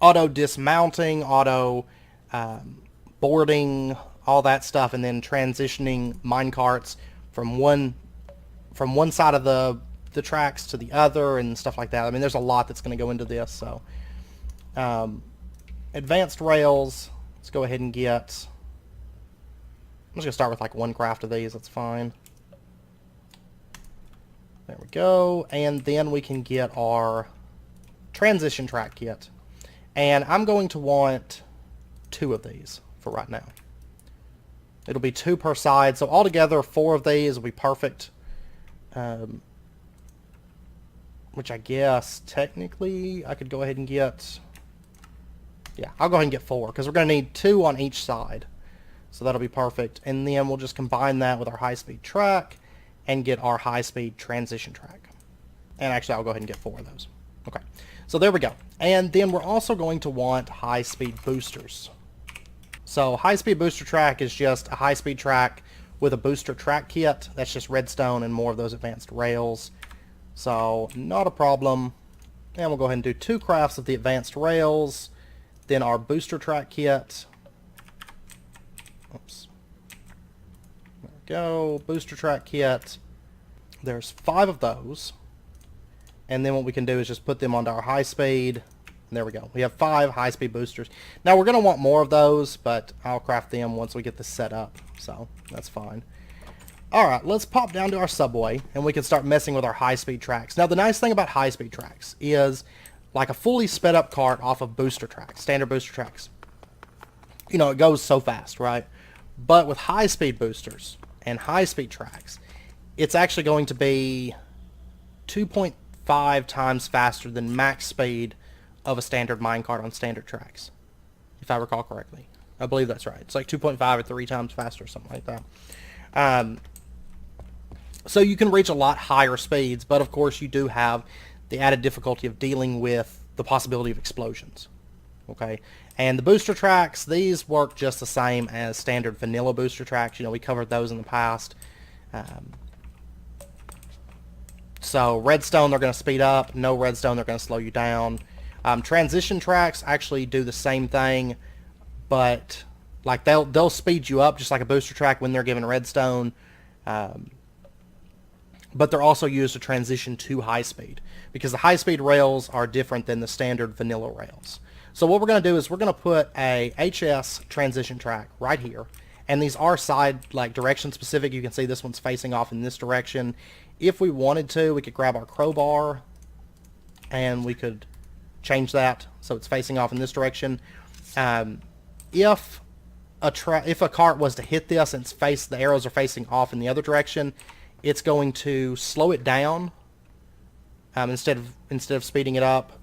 Speaker 1: auto dismounting, auto boarding, all that stuff, and then transitioning minecarts from one side of the tracks to the other and stuff like that. I mean, there's a lot that's going to go into this. So advanced rails, let's go ahead and get... I'm just going to start with like one craft of these. That's fine. There we go. And then we can get our transition track kit. And I'm going to want 2 of these for right now. It'll be 2 per side. So altogether, 4 of these will be perfect. Which I guess, technically, I could go ahead and get... Yeah, I'll go ahead and get 4. Because we're going to need 2 on each side. So that'll be perfect. And then we'll just combine that with our high-speed track and get our high-speed transition track. And actually, I'll go ahead and get 4 of those. Okay. So there we go. And then we're also going to want high-speed boosters. So high-speed booster track is just a high-speed track with a booster track kit. That's just redstone and more of those advanced rails. So not a problem. And we'll go ahead and do 2 crafts of the advanced rails. Then our booster track kit. Oops. There we go. Booster track kit. There's 5 of those. And then what we can do is just put them onto our high speed. And there we go. We have 5 high speed boosters. Now we're going to want more of those, but I'll craft them once we get this set up. So that's fine. Alright, let's pop down to our subway and we can start messing with our high speed tracks. Now the nice thing about high speed tracks is like a fully sped up cart off of booster tracks, standard booster tracks. You know, it goes so fast, right? But with high-speed boosters and high-speed tracks, it's actually going to be 2.5 times faster than max speed of a standard minecart on standard tracks, if I recall correctly. I believe that's right. It's like 2.5 or 3 times faster, something like that. So you can reach a lot higher speeds, but of course you do have the added difficulty of dealing with the possibility of explosions. Okay, and the booster tracks, these work just the same as standard vanilla booster tracks. You know, we covered those in the past. So redstone, they're going to speed up. No redstone, they're going to slow you down. Transition tracks actually do the same thing, but like they'll speed you up just like a booster track when they're given redstone. But they're also used to transition to high speed, because the high speed rails are different than the standard vanilla rails. So what we're going to do is we're going to put a HS transition track right here. And these are side, like, direction specific. You can see this one's facing off in this direction. If we wanted to, we could grab our crowbar and we could change that so it's facing off in this direction. If a cart was to hit this and the arrows are facing off in the other direction, it's going to slow it down instead of speeding it up.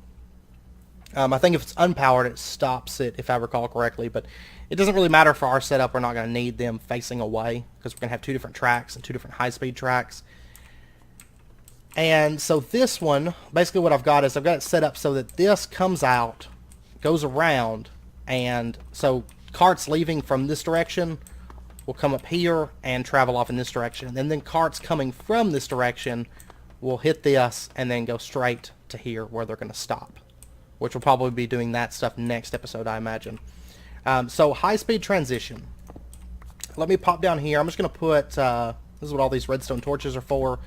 Speaker 1: I think if it's unpowered, it stops it, if I recall correctly, but it doesn't really matter for our setup. We're not going to need them facing away because we're going to have 2 different tracks and 2 different high-speed tracks. And so this one, basically what I've got is I've got it set up so that this comes out, goes around, and so carts leaving from this direction will come up here and travel off in this direction. And then carts coming from this direction will hit this and then go straight to here where they're going to stop, which will probably be doing that stuff next episode, I imagine. So high-speed transition. Let me pop down here. I'm just going to put, this is what all these redstone torches are for.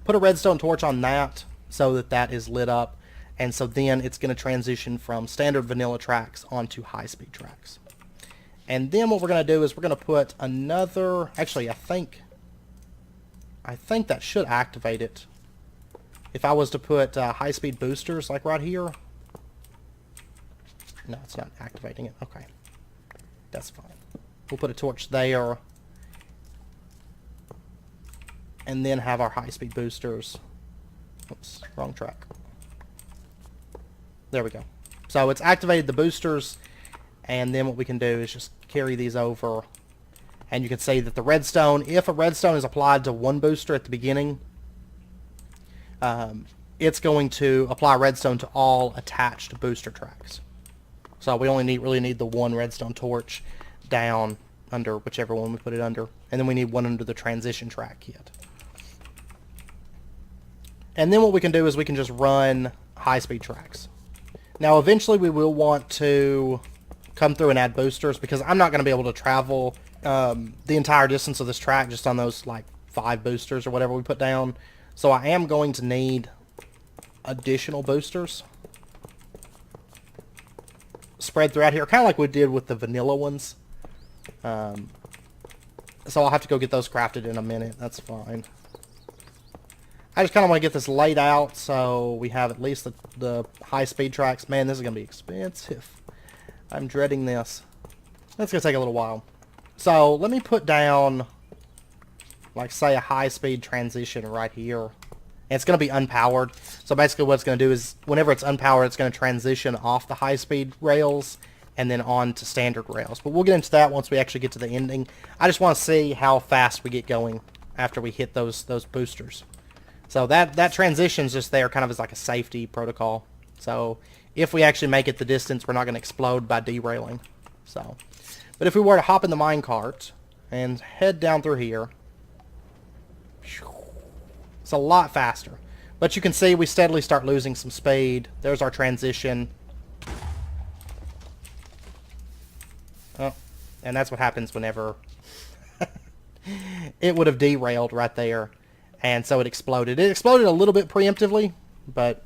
Speaker 1: put a redstone torch on that so that that is lit up. And so then it's going to transition from standard vanilla tracks onto high-speed tracks. And then what we're going to do is we're going to put another... Actually, I think that should activate it. If I was to put high-speed boosters, like right here... No, it's not activating it. Okay. That's fine. We'll put a torch there. And then have our high-speed boosters. Oops, wrong track. There we go. So it's activated the boosters, and then what we can do is just carry these over, and you can see that the redstone, if a redstone is applied to one booster at the beginning, it's going to apply redstone to all attached booster tracks. So we only really need the one redstone torch down under whichever one we put it under, and then we need one under the transition track kit. And then what we can do is we can just run high-speed tracks. Now eventually we will want to come through and add boosters, because I'm not going to be able to travel the entire distance of this track just on those like 5 boosters or whatever we put down. So I am going to need additional boosters spread throughout here, kind of like we did with the vanilla ones. So I'll have to go get those crafted in a minute. That's fine. I just kind of want to get this laid out so we have at least the high-speed tracks. Man, this is going to be expensive. I'm dreading this. That's going to take a little while. So let me put down, like, say, a high-speed transition right here. And it's going to be unpowered. So basically what it's going to do is whenever it's unpowered, it's going to transition off the high-speed rails and then on to standard rails. But we'll get into that once we actually get to the ending. I just want to see how fast we get going after we hit those boosters. So that transition's just there kind of as like a safety protocol. So if we actually make it the distance, we're not going to explode by derailing. So, but if we were to hop in the minecart and head down through here, it's a lot faster. But you can see we steadily start losing some speed. There's our transition. Oh, and that's what happens whenever it would have derailed right there. And so it exploded. It exploded a little bit preemptively, but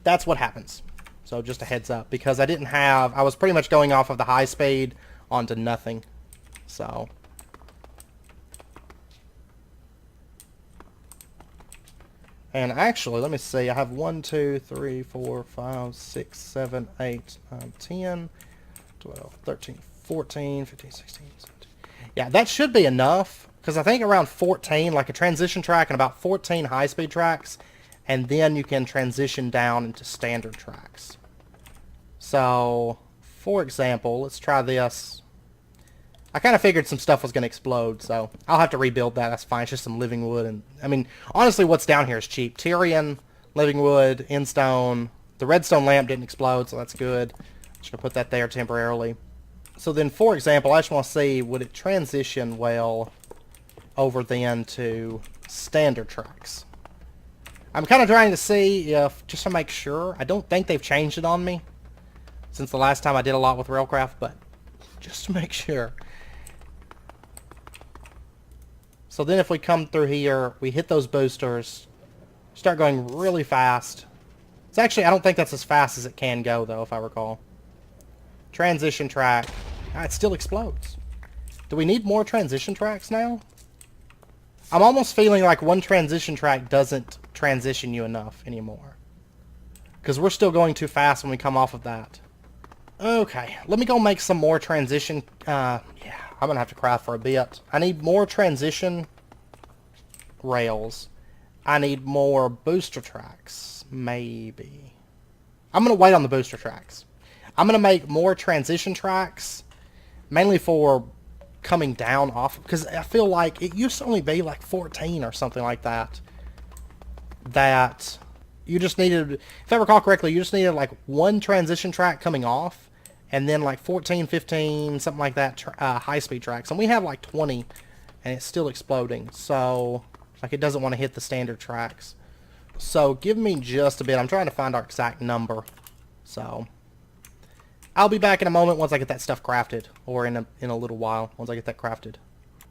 Speaker 1: that's what happens. So just a heads up, because I was pretty much going off of the high speed onto nothing. So. And actually, let me see, I have 1, 2, 3, 4, 5, 6, 7, 8, 9, 10, 12, 13, 14, 15, 16, 17. Yeah, that should be enough. Because I think around 14, like a transition track and about 14 high-speed tracks, and then you can transition down into standard tracks. So, for example, let's try this. I kind of figured some stuff was going to explode, so I'll have to rebuild that. That's fine. It's just some living wood. And I mean, honestly, what's down here is cheap. Tyrian, living wood, endstone. The redstone lamp didn't explode, so that's good. Just going to put that there temporarily. So then, for example, I just want to see, would it transition well over then to standard tracks? I'm kind of trying to see if, just to make sure, I don't think they've changed it on me since the last time I did a lot with Railcraft, but just to make sure. So then if we come through here, we hit those boosters, start going really fast. It's actually, I don't think that's as fast as it can go, though, if I recall. Transition track. It still explodes. Do we need more transition tracks now? I'm almost feeling like one transition track doesn't transition you enough anymore. Because we're still going too fast when we come off of that. Okay, let me go make some more transition. Yeah, I'm going to have to craft for a bit. I need more transition rails. I need more booster tracks. Maybe. I'm going to wait on the booster tracks. I'm going to make more transition tracks. Mainly for coming down off, because I feel like it used to only be like 14 or something like that. That you just needed, if I recall correctly, you just needed like one transition track coming off, and then like 14, 15, something like that, high-speed tracks. And we have like 20, and it's still exploding. So, like, it doesn't want to hit the standard tracks. So, give me just a bit. I'm trying to find our exact number. So, I'll be back in a moment once I get that stuff crafted, or in a little while once I get that crafted.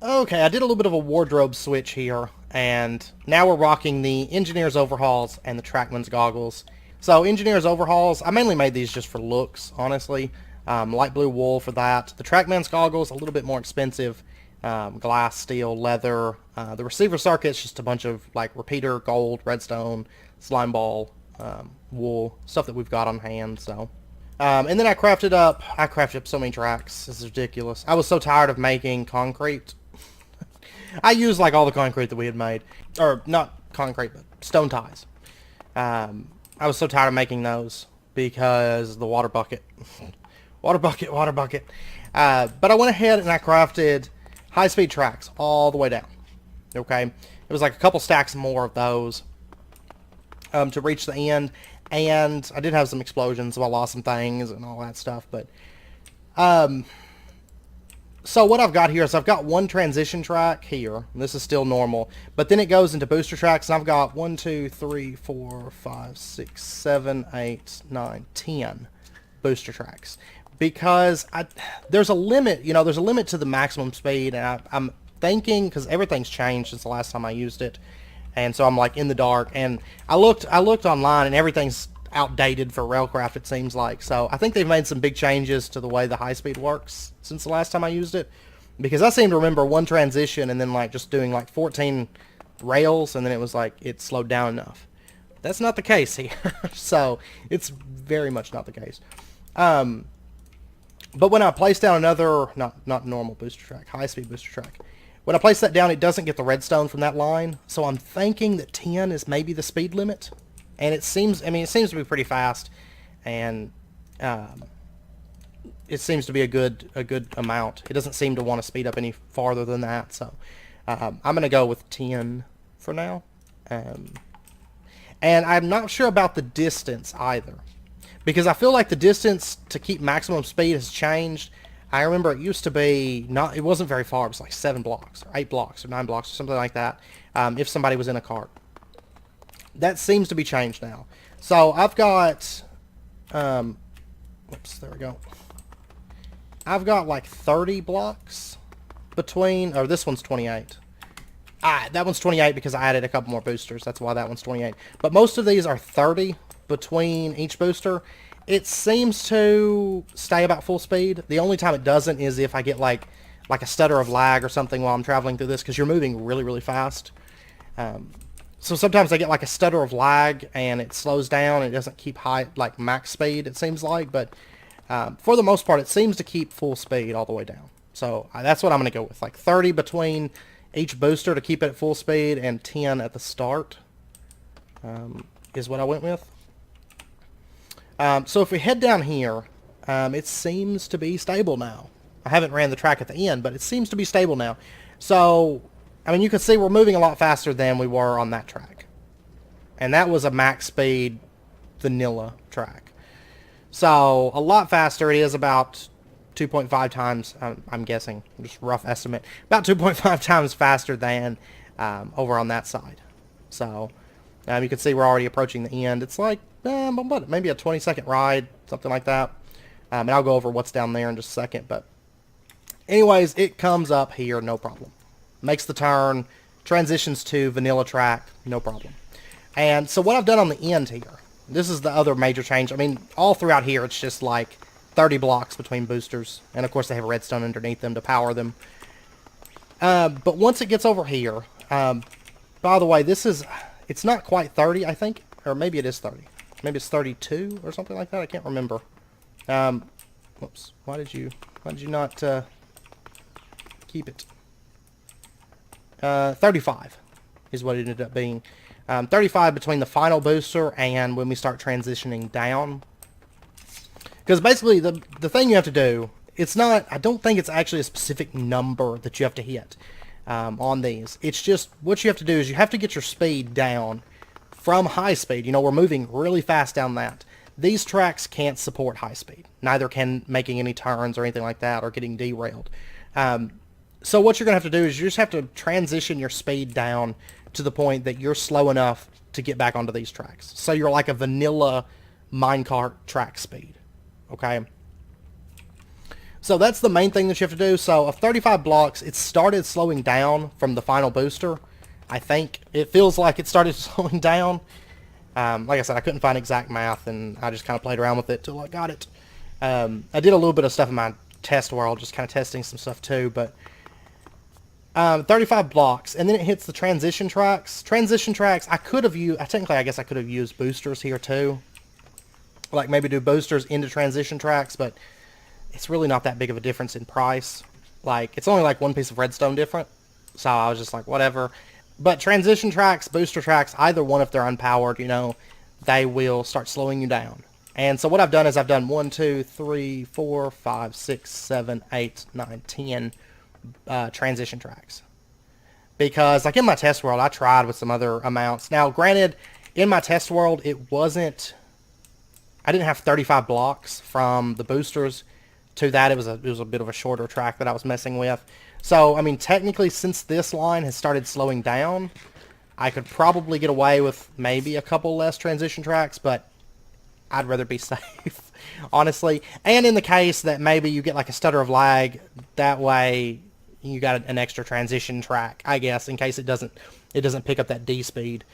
Speaker 1: Okay, I did a little bit of a wardrobe switch here, and now we're rocking the Engineer's Overhauls and the Trackman's Goggles. So, Engineer's Overhauls, I mainly made these just for looks, honestly. Light blue wool for that. The Trackman's Goggles, a little bit more expensive. Glass, steel, leather. The receiver circuit's just a bunch of, like, repeater, gold, redstone, slime ball, wool, stuff that we've got on hand, so... and then I crafted up so many tracks. This is ridiculous. I was so tired of making concrete. I used like all the concrete that we had made. Or not concrete, but stone ties. I was so tired of making those because the water bucket. Water bucket, water bucket. But I went ahead and I crafted high-speed tracks all the way down. Okay? It was like a couple stacks more of those to reach the end. And I did have some explosions, so I lost some things and all that stuff. But so what I've got here is I've got one transition track here. And this is still normal. But then it goes into booster tracks, and I've got 1, 2, 3, 4, 5, 6, 7, 8, 9, 10 booster tracks. Because there's a limit, you know, there's a limit to the maximum speed. And I'm thinking, because everything's changed since the last time I used it. And so I'm like in the dark, and I looked online, and everything's outdated for Railcraft, it seems like. So I think they've made some big changes to the way the high speed works since the last time I used it, because I seem to remember one transition and then like just doing like 14 rails, and then it was like it slowed down enough. That's not the case here. So it's very much not the case. But when I place down another not normal booster track, high speed booster track, when I place that down, it doesn't get the redstone from that line. So I'm thinking that 10 is maybe the speed limit. And it seems, I mean, it seems to be pretty fast. And it seems to be a good amount. It doesn't seem to want to speed up any farther than that. So I'm going to go with 10 for now. And I'm not sure about the distance either. Because I feel like the distance to keep maximum speed has changed. I remember it used to be it wasn't very far. It was like 7 blocks or 8 blocks or 9 blocks or something like that. If somebody was in a cart. That seems to be changed now. So I've got, whoops, there we go. I've got like 30 blocks between, or this one's 28. That one's 28 because I added a couple more boosters. That's why that one's 28. But most of these are 30 between each booster. It seems to stay about full speed. The only time it doesn't is if I get like a stutter of lag or something while I'm traveling through this, because you're moving really, really fast. So sometimes I get like a stutter of lag and it slows down. It doesn't keep high, like max speed, it seems like. But for the most part, it seems to keep full speed all the way down. So that's what I'm going to go with. Like 30 between each booster to keep it at full speed, and 10 at the start is what I went with. So if we head down here, it seems to be stable now. I haven't ran the track at the end, but it seems to be stable now. So, I mean, you can see we're moving a lot faster than we were on that track. And that was a max speed vanilla track. So, a lot faster. It is about 2.5 times, I'm guessing, just rough estimate, about 2.5 times faster than over on that side. So, you can see we're already approaching the end. It's like, maybe a 20-second ride, something like that. And I'll go over what's down there in just a second. But anyways, it comes up here, no problem. Makes the turn, transitions to vanilla track, no problem. And so what I've done on the end here, this is the other major change. I mean, all throughout here, it's just like 30 blocks between boosters. And of course, they have redstone underneath them to power them. But once it gets over here, by the way, it's not quite 30, I think. Or maybe it is 30. Maybe it's 32 or something like that. I can't remember. Whoops. Why did you not keep it? 35 is what it ended up being. 35 between the final booster and when we start transitioning down. Because basically the thing you have to do, I don't think it's actually a specific number that you have to hit on these. It's just what you have to do is you have to get your speed down from high speed. You know, we're moving really fast down that. These tracks can't support high speed. Neither can making any turns or anything like that or getting derailed. So what you're going to have to do is you just have to transition your speed down to the point that you're slow enough to get back onto these tracks. So you're like a vanilla minecart track speed. Okay? So that's the main thing that you have to do. So of 35 blocks, it started slowing down from the final booster. I think it feels like it started slowing down. Like I said, I couldn't find exact math, and I just kind of played around with it till I got it. I did a little bit of stuff in my test world, just kind of testing some stuff too, but 35 blocks, and then it hits the transition tracks. Transition tracks, I could have used, technically I guess I could have used boosters here too. Like maybe do boosters into transition tracks, but it's really not that big of a difference in price. Like, it's only like one piece of redstone different, so I was just like, whatever. But transition tracks, booster tracks, either one if they're unpowered, you know, they will start slowing you down. And so what I've done is I've done 1, 2, 3, 4, 5, 6, 7, 8, 9, 10 transition tracks. Because, like in my test world, I tried with some other amounts. Now, granted, in my test world, it wasn't... I didn't have 35 blocks from the boosters to that. It was a bit of a shorter track that I was messing with. So, I mean, technically, since this line has started slowing down, I could probably get away with maybe a couple less transition tracks, but I'd rather be safe, honestly. And in the case that maybe you get like a stutter of lag, that way you got an extra transition track, I guess, in case it doesn't pick up that D speed.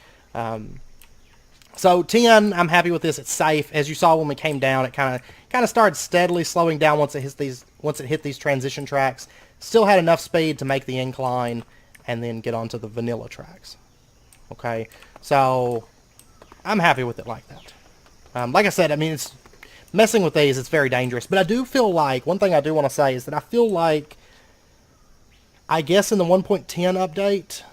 Speaker 1: So 10, I'm happy with this. It's safe. As you saw when we came down, it kind of started steadily slowing down once it hit these transition tracks. Still had enough speed to make the incline and then get onto the vanilla tracks. Okay, so I'm happy with it like that. Like I said, I mean, it's messing with these, it's very dangerous. But I do feel like, one thing I do want to say is that I feel like, I guess in the 1.10 update,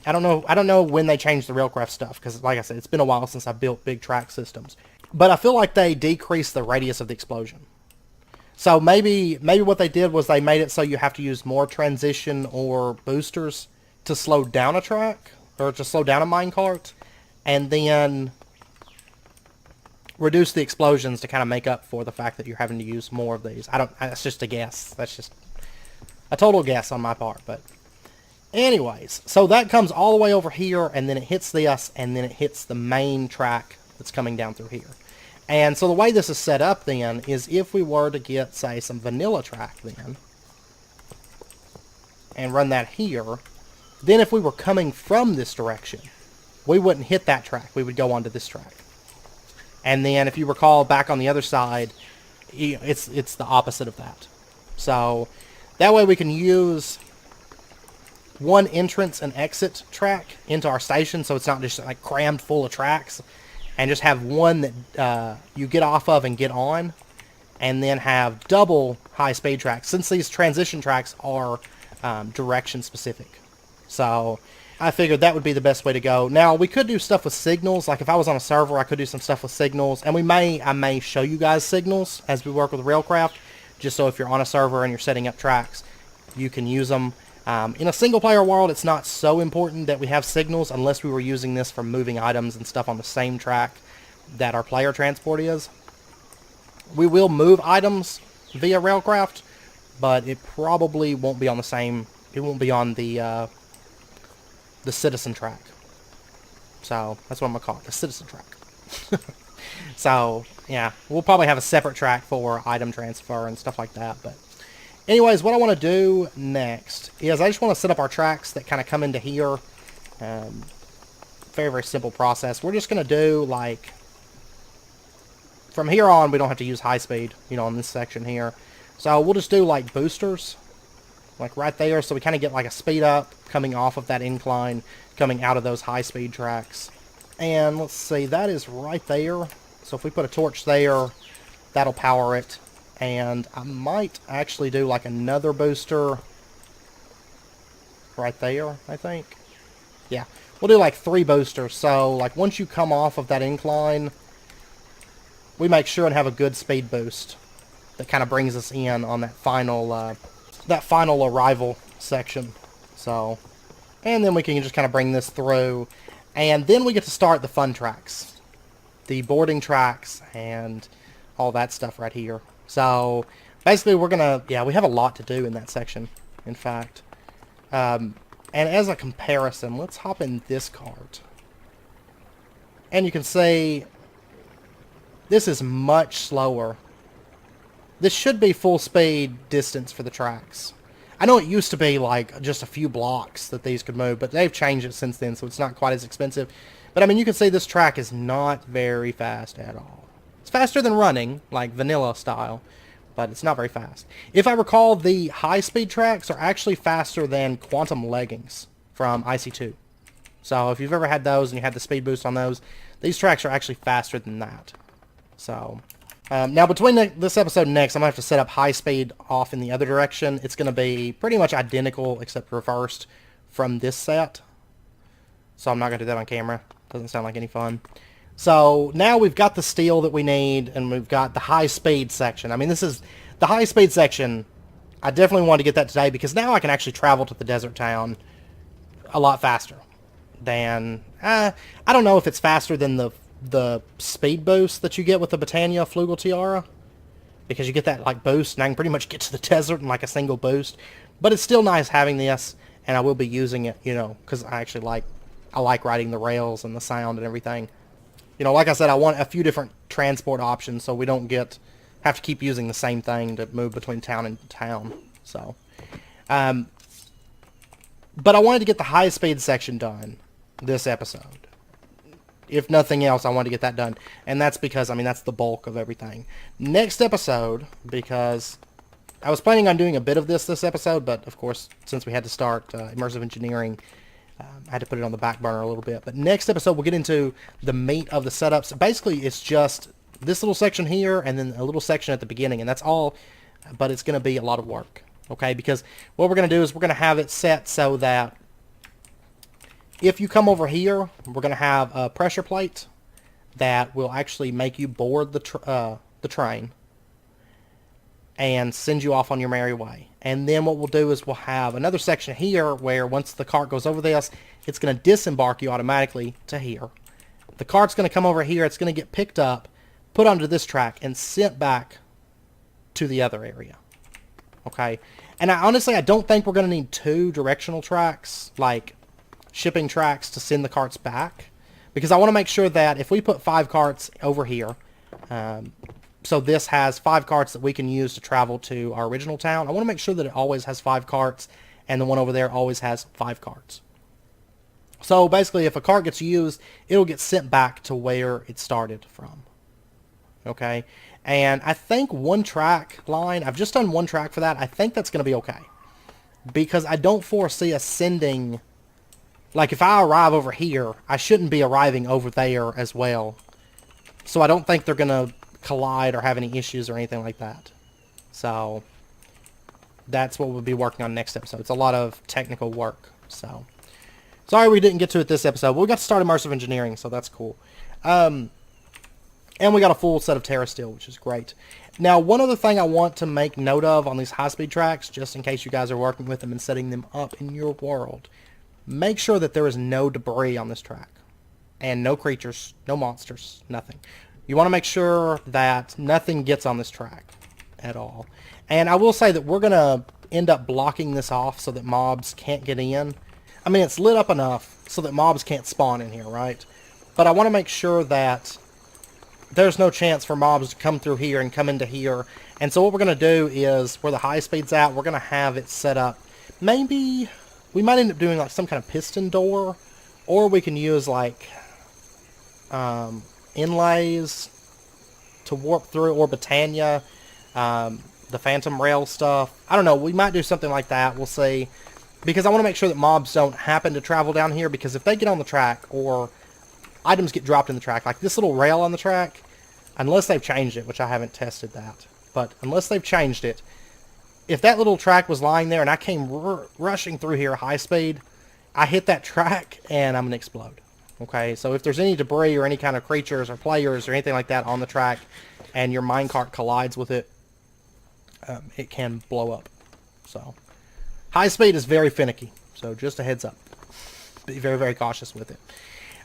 Speaker 1: I don't know when they changed the Railcraft stuff, because like I said, it's been a while since I built big track systems. But I feel like they decreased the radius of the explosion. So maybe what they did was they made it so you have to use more transition or boosters to slow down a track, or to slow down a minecart, and then reduce the explosions to kind of make up for the fact that you're having to use more of these. That's just a guess. That's just a total guess on my part, but anyways, so that comes all the way over here, and then it hits this, and then it hits the main track that's coming down through here. And so the way this is set up then is if we were to get, say, some vanilla track then, and run that here, then if we were coming from this direction, we wouldn't hit that track. We would go onto this track. And then if you recall back on the other side, it's the opposite of that. So that way we can use one entrance and exit track into our station, so it's not just like crammed full of tracks, and just have one that you get off of and get on, and then have double high-speed tracks, since these transition tracks are direction specific. So I figured that would be the best way to go. Now, we could do stuff with signals. Like if I was on a server, I could do some stuff with signals, and I may show you guys signals as we work with Railcraft, just so if you're on a server and you're setting up tracks, you can use them. In a single-player world, it's not so important that we have signals unless we were using this for moving items and stuff on the same track that our player transport is. We will move items via Railcraft, but it probably won't be on the same... It won't be on the citizen track. So, that's what I'm going to call it, the citizen track. So, yeah, we'll probably have a separate track for item transfer and stuff like that, but... Anyways, what I want to do next is I just want to set up our tracks that kind of come into here. Very, very simple process. We're just going to do, like, from here on, we don't have to use high speed, you know, in this section here. So we'll just do, like, boosters, like right there, so we kind of get, like, a speed up coming off of that incline, coming out of those high speed tracks. And let's see, that is right there. So if we put a torch there, that'll power it. And I might actually do like another booster right there, I think. Yeah, we'll do like 3 boosters. So like once you come off of that incline, we make sure and have a good speed boost that kind of brings us in on that final arrival section. So, and then we can just kind of bring this through, and then we get to start the fun tracks, the boarding tracks, and all that stuff right here. So, basically we're going to, yeah, we have a lot to do in that section, in fact. And as a comparison, let's hop in this cart. And you can see, this is much slower this should be full speed distance for the tracks. I know it used to be like just a few blocks that these could move, but they've changed it since then, so it's not quite as expensive. But I mean, you can see this track is not very fast at all. It's faster than running, like vanilla style, but it's not very fast. If I recall, the high-speed tracks are actually faster than Quantum Leggings from IC2. So if you've ever had those and you had the speed boost on those, these tracks are actually faster than that. So now between this episode and next, I'm going to have to set up high speed off in the other direction. It's going to be pretty much identical except reversed from this set. So I'm not going to do that on camera. Doesn't sound like any fun. So now we've got the steel that we need, and we've got the high speed section. I mean, this is the high speed section. I definitely wanted to get that today because now I can actually travel to the desert town a lot faster than I don't know if it's faster than the speed boost that you get with the Britannia Flugel Tiara, because you get that like boost and I can pretty much get to the desert in like a single boost. But it's still nice having this, and I will be using it, you know, because I like riding the rails and the sound and everything. You know, like I said, I want a few different transport options so we don't have to keep using the same thing to move between town and town. So but I wanted to get the high speed section done this episode. If nothing else, I wanted to get that done. And that's because, I mean, that's the bulk of everything. Next episode, because I was planning on doing a bit of this episode, but of course, since we had to start immersive engineering, I had to put it on the back burner a little bit. But next episode, we'll get into the meat of the setups. Basically, it's just this little section here and then a little section at the beginning, and that's all. But it's going to be a lot of work, okay? Because what we're going to do is we're going to have it set so that if you come over here, we're going to have a pressure plate that will actually make you board the train and send you off on your merry way. And then what we'll do is we'll have another section here where once the cart goes over this, it's going to disembark you automatically to here. The cart's going to come over here. It's going to get picked up, put onto this track, and sent back to the other area. Okay? And honestly, I don't think we're going to need 2 directional tracks, like shipping tracks, to send the carts back, because I want to make sure that if we put 5 carts over here, so this has 5 carts that we can use to travel to our original town, I want to make sure that it always has 5 carts and the one over there always has 5 carts. So basically, if a cart gets used, it'll get sent back to where it started from. Okay? And I think 1 track line, I've just done 1 track for that. I think that's going to be okay, because I don't foresee us sending, like if I arrive over here, I shouldn't be arriving over there as well. So I don't think they're going to collide or have any issues or anything like that. So that's what we'll be working on next episode. It's a lot of technical work. So sorry we didn't get to it this episode. But we got to start immersive engineering, so that's cool. And we got a full set of Terra Steel, which is great. Now, one other thing I want to make note of on these high-speed tracks, just in case you guys are working with them and setting them up in your world, make sure that there is no debris on this track. And no creatures, no monsters, nothing. You want to make sure that nothing gets on this track at all. And I will say that we're going to end up blocking this off so that mobs can't get in. I mean, it's lit up enough so that mobs can't spawn in here, right? But I want to make sure that there's no chance for mobs to come through here and come into here. And so what we're going to do is, where the high speed's at, we're going to have it set up. Maybe we might end up doing like some kind of piston door, or we can use like inlays to warp through, or Britannia, the Phantom Rail stuff. I don't know. We might do something like that. We'll see. Because I want to make sure that mobs don't happen to travel down here, because if they get on the track, or items get dropped in the track, like this little rail on the track, unless they've changed it, which I haven't tested that, but unless they've changed it, if that little track was lying there and I came rushing through here high speed, I hit that track and I'm going to explode. Okay, so if there's any debris or any kind of creatures or players or anything like that on the track and your minecart collides with it, it can blow up. So high speed is very finicky, so just a heads up. Be very, very cautious with it.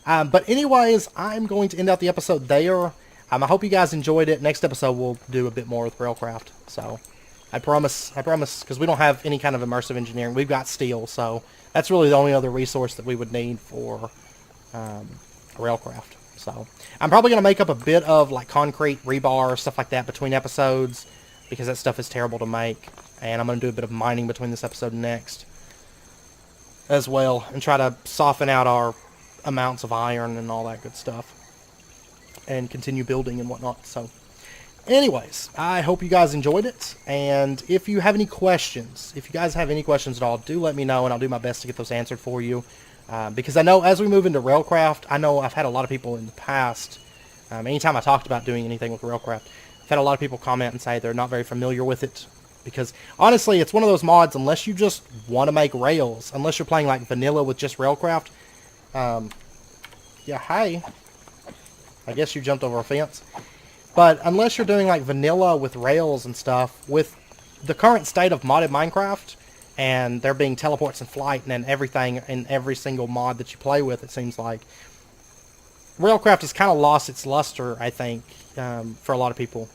Speaker 1: But anyways, I'm going to end out the episode there. I hope you guys enjoyed it. Next episode we'll do a bit more with Railcraft. So I promise, because we don't have any kind of immersive engineering. We've got steel, so that's really the only other resource that we would need for Railcraft. So I'm probably going to make up a bit of like concrete, rebar, stuff like that between episodes. because that stuff is terrible to make. And I'm going to do a bit of mining between this episode and next as well, and try to soften out our amounts of iron and all that good stuff, and continue building and whatnot. So anyways, I hope you guys enjoyed it, and if you have any questions, if you guys have any questions at all, do let me know, and I'll do my best to get those answered for you, because I know as we move into Railcraft, I know I've had a lot of people in the past, anytime I talked about doing anything with Railcraft, I've had a lot of people comment and say they're not very familiar with it, because honestly, it's one of those mods, unless you just want to make rails, unless you're playing like vanilla with just Railcraft. Yeah, hi. I guess you jumped over a fence. But unless you're doing like vanilla with rails and stuff, with the current state of modded Minecraft, and there being teleports and flight and everything in every single mod that you play with, it seems like Railcraft has kind of lost its luster, I think, for a lot of people.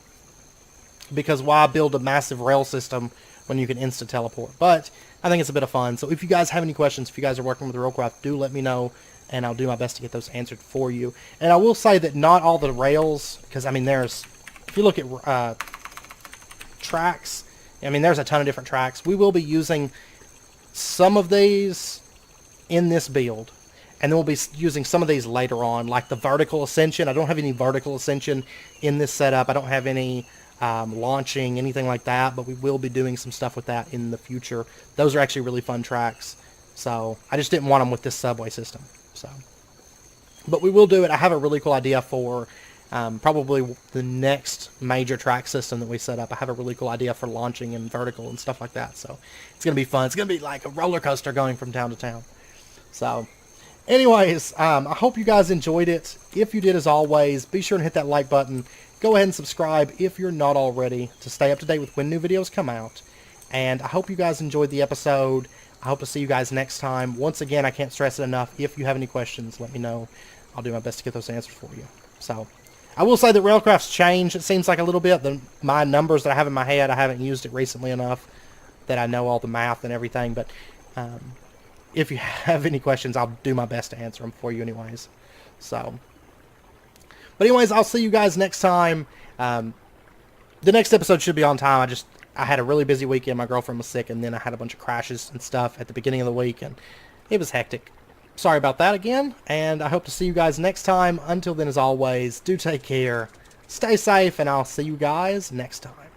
Speaker 1: Because why build a massive rail system when you can instant teleport? But I think it's a bit of fun. So if you guys have any questions, if you guys are working with Railcraft, do let me know, and I'll do my best to get those answered for you. And I will say that not all the rails, because I mean there's, if you look at tracks, I mean there's a ton of different tracks. We will be using some of these in this build, and then we'll be using some of these later on, like the vertical ascension. I don't have any vertical ascension in this setup. I don't have any launching, anything like that, but we will be doing some stuff with that in the future. Those are actually really fun tracks, so I just didn't want them with this subway system. So, but we will do it. I have a really cool idea for probably the next major track system that we set up. I have a really cool idea for launching and vertical and stuff like that, so it's going to be fun. It's going to be like a roller coaster going from town to town. So anyways, I hope you guys enjoyed it. If you did, as always, be sure and hit that like button. Go ahead and subscribe if you're not already to stay up to date with when new videos come out. And I hope you guys enjoyed the episode. I hope to see you guys next time. Once again, I can't stress it enough. If you have any questions, let me know. I'll do my best to get those answered for you. So, I will say that Railcraft's changed, it seems like, a little bit. My numbers that I have in my head, I haven't used it recently enough that I know all the math and everything. But if you have any questions, I'll do my best to answer them for you anyways. So, but anyways, I'll see you guys next time. The next episode should be on time. I had a really busy weekend. My girlfriend was sick, and then I had a bunch of crashes and stuff at the beginning of the week, and it was hectic. Sorry about that again, and I hope to see you guys next time. Until then, as always, do take care, stay safe, and I'll see you guys next time.